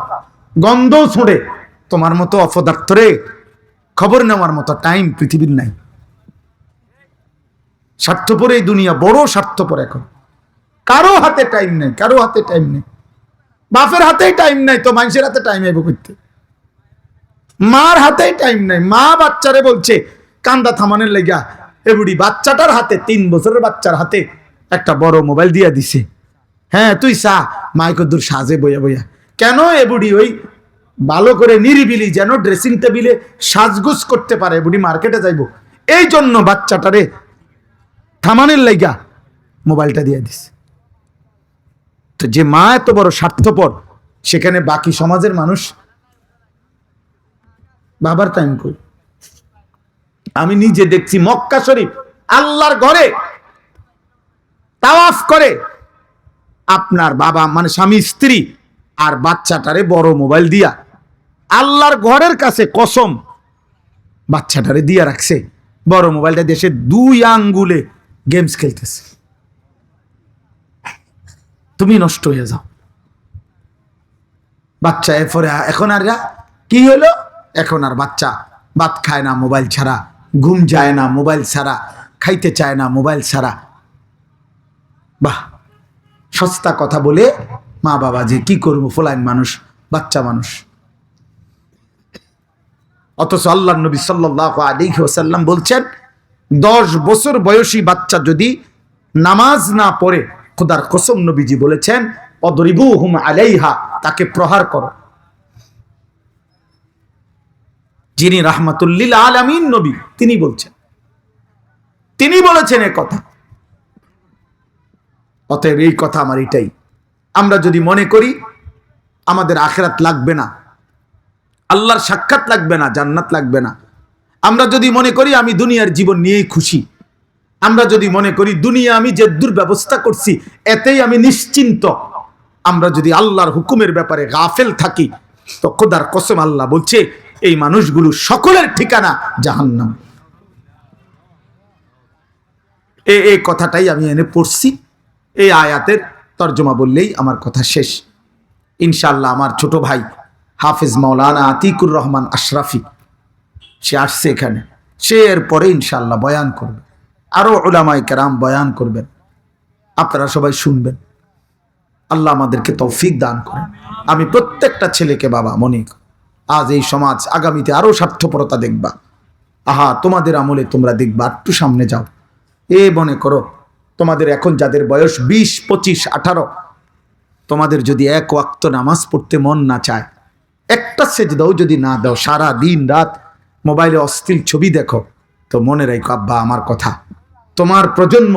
গন্ধও ছোঁড়ে, তোমার মতো অপদার্থরে খবর নেওয়ার মতো টাইম পৃথিবীর নাই। স্বার্থপর এই দুনিয়া, বড় স্বার্থপর। এখন কারো হাতে টাইম নেই, কারো হাতে টাইম নেই। বাপের হাতেই টাইম নাই, তো মানুষের হাতে টাইম আইব করতে? মার হাতেই টাইম নাই। মা বাচ্চারে বলছে কান্দা থামানোর লেগা, এবুড়ি বাচ্চাটার হাতে, 3 বছরের বাচ্চার হাতে একটা বড় মোবাইল দিয়া দিছে। হ্যাঁ তুই সা, মাইকদুর সাজে বইয়া বইয়া। কেন? এবুড়ি ওই ভালো করে নিরিবিলি যেন ড্রেসিং টেবিলে সাজগুজ করতে পারে, এবুড়ি মার্কেটে যাইব এই জন্য বাচ্চাটারে থামানের লাইগা মোবাইলটা দিয়ে দিস। তো যে মা এত বড় স্বার্থপর, সেখানে বাকি সমাজের মানুষ বাবার টাইম কই। আমি নিজে দেখছি মক্কা শরীফ আল্লাহর ঘরে তাওয়াফ করে আপনার বাবা মানে স্বামী স্ত্রী আর বাচ্চাটারে বড় মোবাইল দিয়া আল্লাহর ঘরের কাছে কসম বাচ্চাটারে দিয়া রাখছে, বড় মোবাইলটা দেশে 2 আঙ্গুলে গেমস খেলতেছে। তুমি নষ্ট হয়ে যাও। বাচ্চা এরপরে এখন আর কি হলো, এখন আর বাচ্চা ভাত খায় না মোবাইল ছাড়া, ঘুম যায় না মোবাইল ছাড়া, খাইতে চায় না মোবাইল ছাড়া। বাহ, সস্তা কথা বলে মা বাবা যে কি করবো, ফলাইন মানুষ, বাচ্চা মানুষ। অথচ আল্লাহর নবী সাল্লাল্লাহু আলাইহি ওয়াসাল্লাম বলছেন 10 বছর বয়সী বাচ্চা যদি নামাজ না পড়ে, খোদার কসম নবীজি বলেছেন অদরিবুহুম আলাইহা, তাকে প্রহার করো। যিনি রাহমাতুল লিল আলামিন নবী, তিনি বলছেন, তিনি বলেছেন এই কথা। অতএব এই কথা আমার এটাই, আমরা যদি মনে করি আমাদের আখিরাত লাগবে না, আল্লাহর সাক্ষাৎ লাগবে না, জান্নাত লাগবে না, আমরা যদি মনে করি আমি দুনিয়ার জীবন নিয়েই খুশি, আমরা যদি মনে করি দুনিয়া আমি যে দুর্ব্যবস্থা করছি এতেই আমি নিশ্চিন্ত, আমরা যদি আল্লাহর হুকুমের ব্যাপারে গাফেল থাকি, তো খোদার কসম আল্লাহ বলছে এই মানুষগুলো সকলের ঠিকানা জাহান্নাম। এই কথাটাই আমি এনে পড়ছি, এই আয়াতের তর্জমা বললেই আমার কথা শেষ। ইনশাআল্লাহ আমার ছোট ভাই হাফেজ মাওলানা আতিকুর রহমান আশরাফি সে আসছে এখানে, সে এরপরে ইনশাআল্লাহ বয়ান করবে, আরো উলামায়ে কেরাম বয়ান করবেন, আপনারা সবাই শুনবেন। আল্লাহ আমাদেরকে তৌফিক দান করেন। আমি প্রত্যেকটা ছেলেকে বাবা মনে করি, আজ এই সমাজ আগামীতে আরো স্বার্থপরতা দেখবা, আহা তোমাদের আমলে তোমরা দেখবা, একটু সামনে যাও। মনে করো তোমাদের এখন যাদের বয়স 20, 25, 18, তোমাদের যদি এক ওয়াক্ত নামাজ পড়তে মন না চায়, একটা সেজদাও যদি না দাও, সারা দিন রাত মোবাইলে অশ্লীল ছবি দেখো, তো মনে রাখো আব্বা আমার কথা, তোমার প্রজন্ম,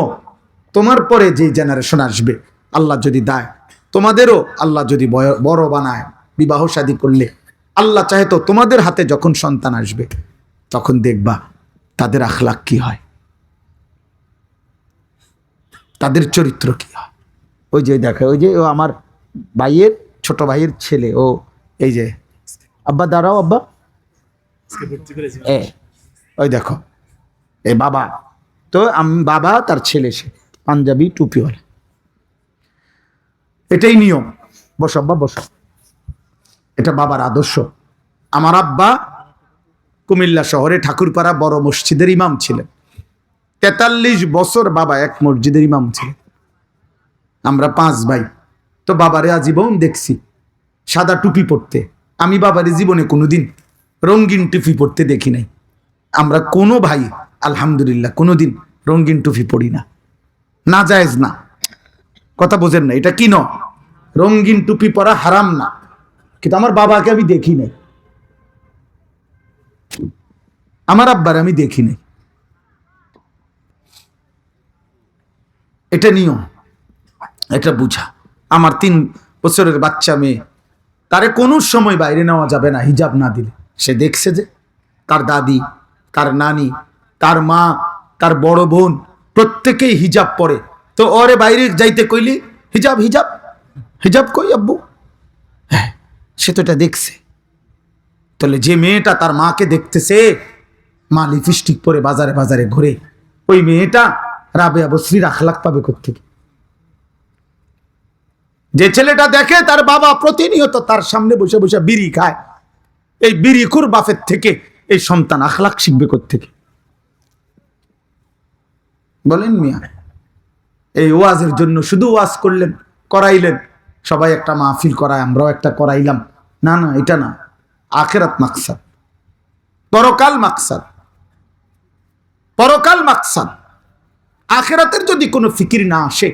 তোমার পরে যে জেনারেশন আসবে, আল্লাহ যদি দেয় তোমাদেরও, আল্লাহ যদি বড় বানায়, বিবাহ শাদী করলে আল্লাহ চাহে তো তোমাদের হাতে যখন সন্তান আসবে, তখন দেখবা তাদের আখলাক কি হয়, তাদের চরিত্র কি হয়। ওই যে দেখে, ওই যে ও আমার ভাইয়ের ছোট ভাইয়ের ছেলে, ও এই যে আব্বা দাঁড়াও আব্বা, ওই দেখো এই বাবা, তো আমি বাবা তার ছেলে, সে পাঞ্জাবি টুপিওয়ালা, এটাই নিয়ম। বসো আব্বা বসো, এটা বাবার আদর্শ। আমার আব্বা কুমিল্লা শহরে ঠাকুরপাড়া বড় মসজিদের ইমাম ছিলেন, 43 বছর বাবা এক মসজিদের ইমাম ছিলেন। আমরা 5 ভাই, তো বাবারে আজীবন দেখছি সাদা টুপি পরতে, আমি বাবারে জীবনে কোনোদিন রঙিন টুপি পরতে দেখি নাই। আমরা কোনো ভাই আলহামদুলিল্লাহ কোনোদিন রঙিন টুপি পড়ি না, না জায়েজ না, কথা বোঝেন না, এটা কি ন, রঙিন টুপি পরা হারাম না, কিন্তু আমার বাবাকে আমি দেখি নাই, আমার আব্বার আমি দেখি নাই, এটা নিয়ম, এটা বুঝা। আমার 3 বছরের বাচ্চা মেয়ে, তারে কোনো সময় বাইরে নেওয়া যাবে না হিজাব না দিলে। সে দেখছে যে তার দাদি, তার নানি, তার মা, তার বড় বোন প্রত্যেকেই হিজাব পরে, তো ওরে বাইরে যাইতে কইলি হিজাব হিজাব হিজাব কই আব্বু, হ্যাঁ সে তো এটা দেখছে। তাহলে যে মেয়েটা তার মাকে দেখতেছে মা লিপস্টিক পরে বাজারে বাজারে ঘুরে, ওই মেয়েটা রাবেয়া বসরির আখলাক পাবে কোত্থেকে? যে ছেলেটা দেখে তার বাবা প্রতিনিয়ত তার সামনে বসে বসে বিড়ি খায়, এই বিড়িখুর বাপের থেকে এই সন্তান আখলাক শিখবে কোত্থেকে বলেন মিয়া? এই ওয়াজের জন্য শুধু ওয়াজ করলেন, করাইলেন, সবাই একটা মাহফিল করায়, আমরাও একটা করাইলাম, না না, এটা না। আখিরাত মাকসাদ, পরকাল মাকসাদ, পরকাল মাকসাদ। আখিরাতের যদি কোনো ফিকির না আসে,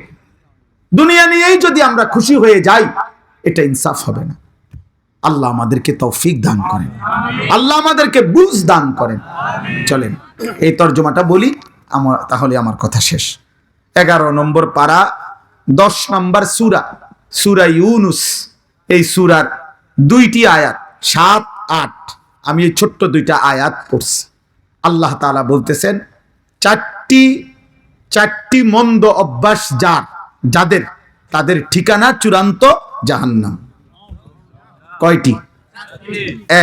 দুনিয়া নিয়েই যদি আমরা খুশি হয়ে যাই, এটা ইনসাফ হবে না। আল্লাহ আমাদেরকে তৌফিক দান করেন, আল্লাহ আমাদেরকে বুঝ দান করেন। চলেন এই তর্জমাটা বলি, তাহলে আমার কথা শেষ। 11 নম্বর পারা, 10 নম্বর সূরা, সূরা ইউনুস। এই সূরার 2টি আয়াত 7, 8। আমি এই ছোট্ট 2টা আয়াত পড়ছি। আল্লাহ তাআলা বলতেছেন, চারটি মন্দ অভ্যাস যাদের, তাদের ঠিকানা চূড়ান্ত জাহান্নাম। কয়টি?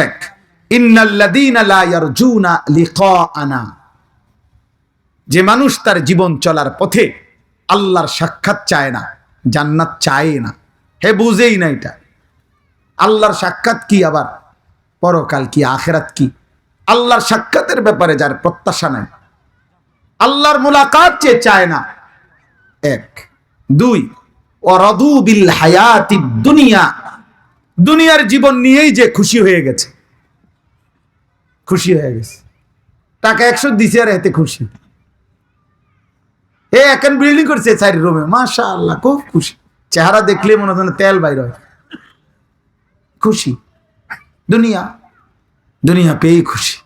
1, ইন্নাল্লাযীনা লা ইয়ারজুনা লিকাআনা। যে মানুষ তার জীবন চলার পথে আল্লাহর সাক্ষাৎ চায় না, জান্নাত চায় না, হে বুঝেই না এটা। আল্লাহর সাক্ষাৎ কি, আবার পরকাল কি, আখিরাত কি, আল্লাহর সাক্ষাতের ব্যাপারে যার প্রত্যাশা নাই, আল্লাহর মুলাকাত যে চায় না। 1, 2, ওয়ারাদু বিল হায়াতিদ দুনিয়া। দুনিয়ার জীবন নিয়েই যে খুশি হয়ে গেছে, খুশি হয়ে গেছে, টাকা 100 দিছে আর এতে খুশি। এখন বিল্ডিং করছে 4 রুমে, মাশাআল্লাহ, খুব খুশি। চেহারা দেখলে মনে হয় তেল বাইর হয়, খুশি। দুনিয়া পেয়ে খুশি।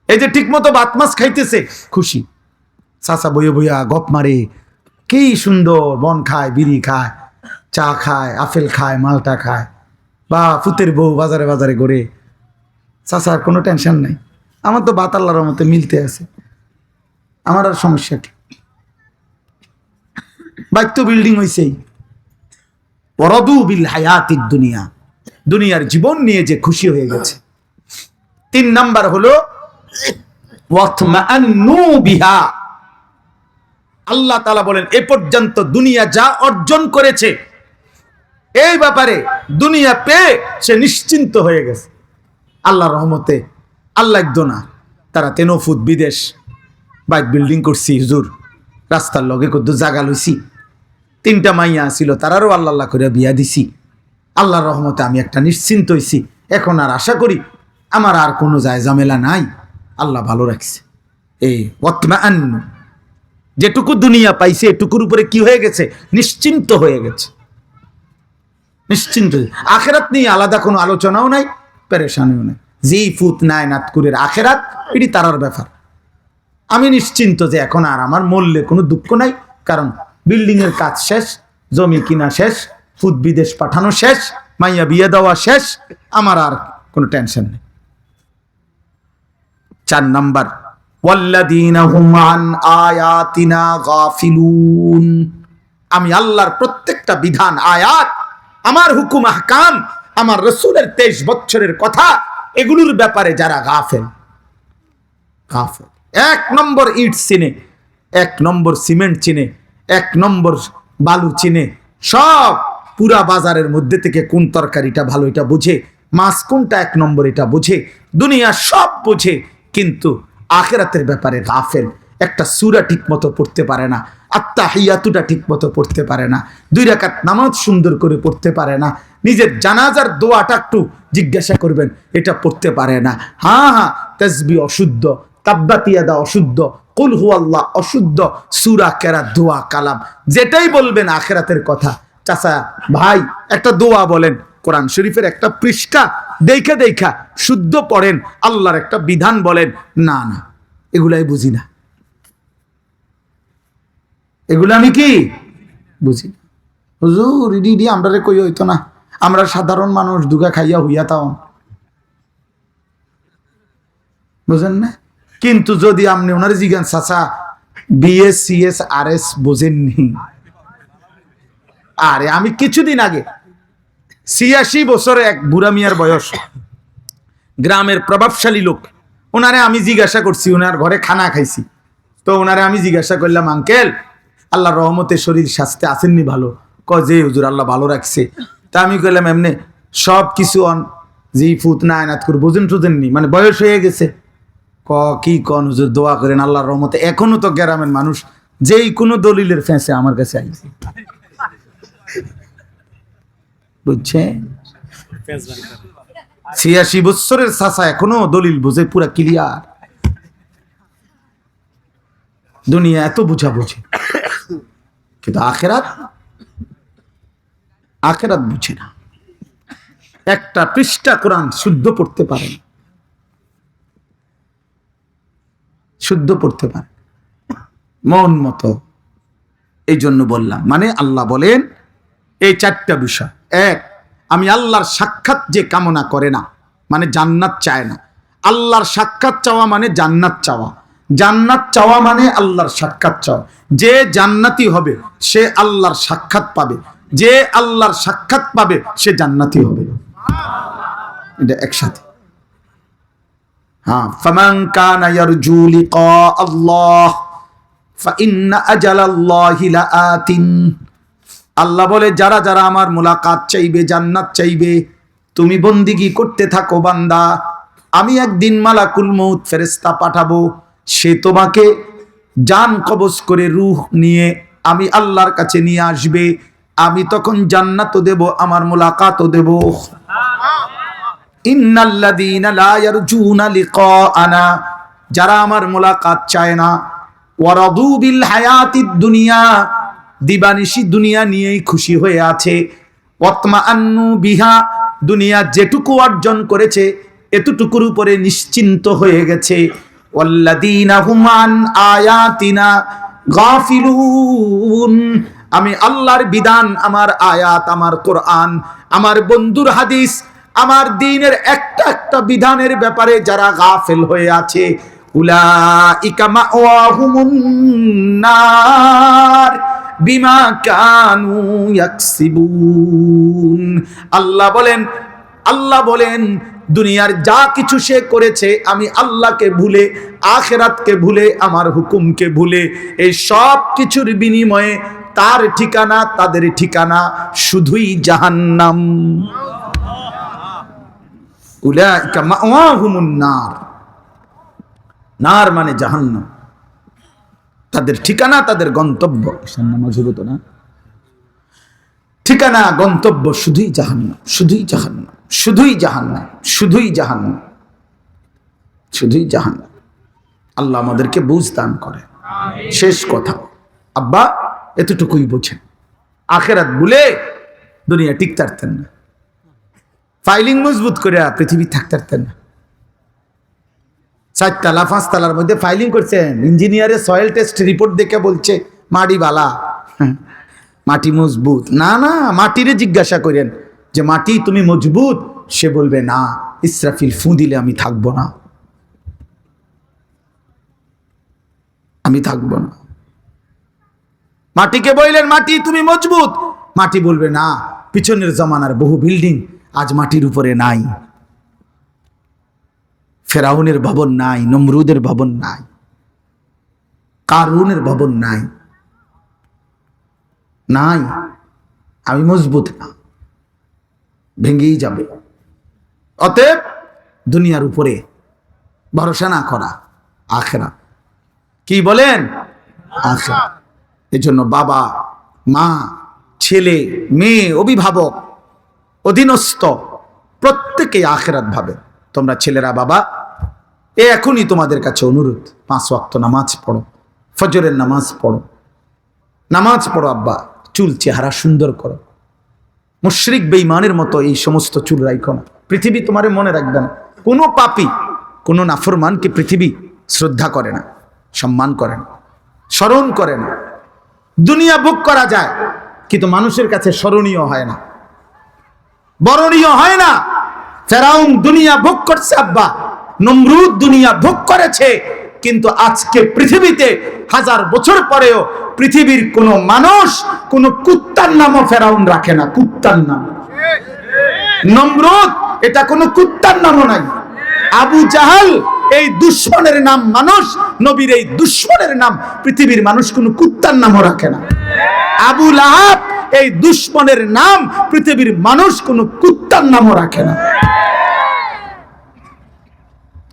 এই যে ঠিক মতো ভাত মাছ খাইতেছে, খুশি। চাচা বইয়া বইয়া গপ মারে, কি সুন্দর, বন খায়, বিড়ি খায়, চা খায়, আপেল খায়, মালটা খায়, বা ফুতের বউ বাজারে বাজারে ঘুরে, চাচার কোনো টেনশন নাই। আমার তো ভাত আল্লাহর মতো মিলতে আছে, আমার আর সমস্যা কি? বাইক তো বিল্ডিং হয়েছেই। ওয়ারাদু বিল হায়াতিদ দুনিয়া, দুনিয়ার জীবন নিয়ে যে খুশি হয়ে গেছে। 3 নাম্বার হলো ওয়াতমাআন্নু বিহা। আল্লাহ তাআলা বলেন, এ পর্যন্ত দুনিয়া যা অর্জন করেছে, এই ব্যাপারে দুনিয়া পেয়ে সে নিশ্চিন্ত হয়ে গেছে। আল্লাহর রহমতে আল্লাহ একদনা, তারা 13 ফুট বিদেশ, বাইক বিল্ডিং করছি, হুজুর রাস্তার লগে কত জায়গা লইছি, 3টা মাইয়া ছিল, তারারও আল্লাহ করে বিয়া দিছি। আল্লাহর রহমতে আমি একটা নিশ্চিন্ত হইছি। এখন আর আশা করি আমার আর কোনো যায় ঝামেলা নাই, আল্লাহ ভালো রাখছে। এই ওয়াতমাআন্নু, যেটুকু দুনিয়া পাইছে এটুকুর উপরে কি হয়ে গেছে? নিশ্চিন্ত হয়ে গেছে, নিশ্চিন্ত। আখেরাত নিয়ে আলাদা কোনো আলোচনাও নাই, পেরেশানিও নাই। যেই ফুত নাই নাতকুরের আখেরাত, এটি তারার ব্যাপার। আমি নিশ্চিন্ত যে এখন আর আমার মরলে কোনো দুঃখ নাই, কারণ বিল্ডিং এর কাজ শেষ, জমি কিনা শেষ, ফুত বিদেশ পাঠানো শেষ, মাইয়া বিয়ে দেওয়া শেষ, আমার আর কোনো টেনশন নেই। 4 নাম্বার, ওয়াল্লাযীনা হুম আন আয়াতিনা গাফিলুন। আমি আল্লাহর প্রত্যেকটা বিধান, আয়াত, আমার হুকুম আহকাম, আমার রাসূলের 23 বছরের কথা, এগুলোর ব্যাপারে যারা গাফেল। 1 নম্বর ইট চিনে, 1 নম্বর সিমেন্ট চিনে, 1 নম্বর বালু চিনে, সব পুরা বাজারের মধ্যে থেকে কোন তরকারিটা ভালো এটা বুঝে, মাছ কোনটা 1 নম্বর এটা বুঝে, দুনিয়া সব বুঝে, কিন্তু আখিরাতের ব্যাপারে গাফেল। একটা সূরা ঠিক মতো পড়তে পারে না, আত্তাহিয়াতুটা ঠিক মতো পড়তে পারে না, 2 রাকাত নামাজ সুন্দর করে পড়তে পারে না, নিজের জানাজার দোয়াটা একটু জিজ্ঞাসা করবেন, এটা পড়তে পারে না। হ্যাঁ, তাসবিহ অশুদ্ধ, তাব্বাত ইয়াদা অশুদ্ধ, কুল হুয়াল্লাহ অশুদ্ধ, সূরা কেরাত, দোয়া, কালাম, যেটাই বলবেন আখিরাতের কথা। চাচা ভাই একটা দোয়া বলেন, কোরআন শরীফের একটা পৃষ্ঠা দেখা শুদ্ধ পড়েন, আল্লাহর একটা বিধান বলেন। না, এগুলাই বুঝি না, এগুলো আমি কি বুঝি না। হুজুর ইডি আমরা রে কই হইতো না, আমরা সাধারণ মানুষ, দুগা খাইয়া হইয়া তাও, বুঝেন না? কিন্তু যদি আপনি ওনার জিজ্ঞান, চাচা বিএস সিএস আরএস বোঝেননি? আরে আমি কিছুদিন আগে 86 বছর এক বুড়া মিয়ার বয়স, গ্রামের প্রভাবশালী লোক, ওনারে আমি জিজ্ঞাসা করছি, ওনার ঘরে খানা খাইছি, তো ওনারে আমি জিজ্ঞাসা করলাম, আঙ্কেল আল্লাহ রহমতে শরীর স্বাস্থ্যে আসেননি ভালো? যে হুজুর আল্লাহ ভালো রাখছে। তা আমি কইলাম এমনি সব কিছু যেই ফুত না আয়নাত করে বোঝেননি, মানে বয়স হয়ে গেছে। কি কন হুজুর, দোয়া করেন আল্লাহর রহমতে। এখনো তো গ্রামের মানুষ যেই কোনো দলিলের ফেঁসে আমার কাছে আইছে, বুঝছে? 86 বছরের চাচা এখনো দলিল বুঝে, পুরা ক্লিয়ার। দুনিয়া এত বুঝাবুঝি, কিন্তু আখেরাত বুঝে না। একটা পৃষ্ঠা কোরআন শুদ্ধ পড়তে পারেন, শুদ্ধ পড়তে পারেন মন মতো। এই জন্য বললাম, মানে আল্লাহ বলেন এই চারটা বিষয়। এক, আমি আল্লাহর সাক্ষাৎ যে কামনা করে না, মানে জান্নাত চায় না। আল্লাহর সাক্ষাৎ চাওয়া মানে জান্নাত চাওয়া, জান্নাত চাওয়া মানে আল্লাহর সাক্ষাৎ চাওয়া। যে জান্নাতি হবে সে আল্লাহর সাক্ষাৎ পাবে, যে আল্লাহর সাক্ষাৎ পাবে সে জান্নাতি হবে। এটা একসাথে। হ্যাঁ, ফামান কানা ইয়ারজু লিকা আল্লাহ ফাইন্না আজালাল্লাহি লাআতিন। আল্লাহ বলে যারা যারা আমার মুলাকাত চাইবে, জান্নাত চাইবে, তুমি বন্দিগি করতে থাকো বান্দা, আমি একদিন মালাকুল মউত ফেরেশতা পাঠাবো, সে তোমাকে জান কবজ করে রূহ নিয়ে আমি আল্লাহর কাছে নিয়ে আসবে। আমি তখন জান্নাতও দেব, আমার মুলাকাতও দেব। ইন্নাল্লাযীনা লা ইয়ারজুনা লিকাআনা, যারা আমার মুলাকাত চায় না, ওয়ারাদু বিল হায়াতিদ দুনিয়া, দিবানিশি দুনিয়া নিয়েই খুশি হয়ে আছে, ওয়াতমাআন্নু বিহা, দুনিয়া যেটুকু অর্জন করেছে এতটুকুর উপরে নিশ্চিন্ত হয়ে গেছে। ওয়াল্লাযীনা হুম আন আয়াতিনা গাফিলুন, আমি আল্লাহর বিধান, আমার আয়াত, আমার কোরআন, আমার বন্ধুর হাদিস, আমার দ্বীনের একটা একটা বিধানের ব্যাপারে যারা গাফেল হয়ে আছে, উলাইকা মাওয়াহুমুন নার বিমা কানু ইয়াকসিবুন। আল্লাহ বলেন দুনিয়ার যা কিছু সে করেছে, আমি আল্লাহকে ভুলে, আখিরাতকে ভুলে, আমার হুকুমকে ভুলে, এই সব কিছুর বিনিময়ে তার ঠিকানা, তাদের ঠিকানা শুধুই জাহান্নাম। উলাইকা মাওয়াহুমুন নার, নার মানে জাহান্নাম, তাদের ঠিকানা, তাদের গন্তব্য, না ঠিকানা গন্তব্য শুধুই জাহান্নাম, শুধুই জাহান্নাম, শুধুই জাহান্নাম, শুধুই জাহান্নাম, শুধুই জাহান্নাম। আল্লাহ আমাদেরকে বুঝ দান করে। শেষ কথা, আব্বা এতটুকুই বোঝেন, আখিরাত ভুলে দুনিয়া টিকতে পারতেন না, ফাইলিং মজবুত করে পৃথিবী থাকতে পারতেন না। 4 তলা 5 তলার মধ্যে ফাইলিং করছেন, ইঞ্জিনিয়ারের সয়েল টেস্ট রিপোর্ট দেখে বলছে মাটি বালা, মাটি মজবুত। না না, মাটিরে জিজ্ঞাসা করেন যে মাটি তুমি মজবুত, সে বলবে না, ইসরাফিল ফু দিলে আমি থাকবো না, আমি থাকবো না। মাটিকে বললেন মাটি তুমি মজবুত, মাটি বলবে না, পিছনের জমানার বহু বিল্ডিং আজ মাটির উপরে নাই, ফেরাউনের ভবন নাই, নমরুদের ভবন নাই, কারুনের ভবন নাই, নাই, আমি মজবুত না, ভেঙেই যাবে। অতএব দুনিয়ার উপরে ভরসা না করা, আখিরাত। কি বলেন? আখিরাত। এজন্য বাবা, মা, ছেলে, মেয়ে, অভিভাবক, অধীনস্থ প্রত্যেকেই আখিরাত ভাবে। তোমরা ছেলেরা বাবা, এখনই তোমাদের কাছে অনুরোধ, 5 ওয়াক্ত নামাজ পড়ো, ফজরের নামাজ পড়ো, নামাজ পড়ো আব্বা, চুল চেহারা সুন্দর করো, মুশরিক বেঈমানের মতো এই সমস্ত চুল রাখো না। পৃথিবী তোমারে মনে রাখবে না। কোনো পাপী, কোনো নাফরমানকে পৃথিবী শ্রদ্ধা করে না, সম্মান করে না, স্মরণ করে না। দুনিয়া ভোগ করা যায় কিন্তু মানুষের কাছে স্মরণীয় হয় না, বরণীয় হয় না। ফেরাউন দুনিয়া ভোগ করছে আব্বা, নমরুদ দুনিয়া ভোগ করেছে, কিন্তু আজকে পৃথিবীতে 1000 বছর পরেও পৃথিবীর কোন মানুষ কোন কুত্তার নামও ফেরাউন রাখে না। কুত্তার নাম নমরুদ, এটা কোন কুত্তার নামও নাই। আবু জাহাল এই দুশ্মনের নাম মানুষ, নবীর এই দুশ্মনের নাম পৃথিবীর মানুষ কোন কুত্তার নামও রাখে না। আবু লাহাব এই দুশ্মনের নাম পৃথিবীর মানুষ কোন কুত্তার নামও রাখে না।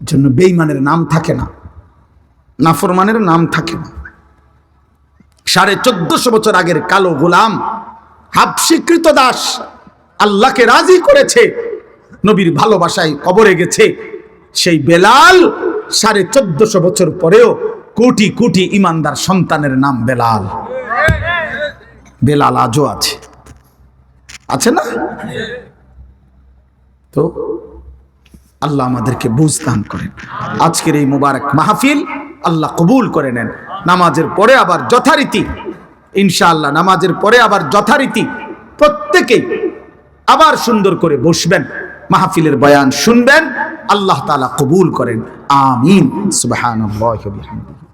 জন্য বেঈমানের নাম থাকে না, নাফরমানের নাম থাকে না। 1450 বছর আগের কালো গোলাম, হাবশী কৃতদাস আল্লাহকে রাজি করেছে, নবীর ভালোবাসায় কবরে গেছে। সেই বেলাল 1450 বছর পরেও কোটি কোটি ইমানদার সন্তানের নাম বেলাল। বেলাল আজও আছে, আছে না? তো আল্লাহ আমাদেরকে বুঝ দান করেন। আজকের এই মুবারক মাহফিল আল্লাহ কবুল করে নেন। নামাজের পরে আবার যথারীতি ইনশাআল্লাহ, নামাজের পরে আবার যথারীতি প্রত্যেকেই আবার সুন্দর করে বসবেন, মাহফিলের বয়ান শুনবেন। আল্লাহ তাআলা কবুল করেন। আমিন। সুবহানাল্লাহি ওয়া বিহামদিহি।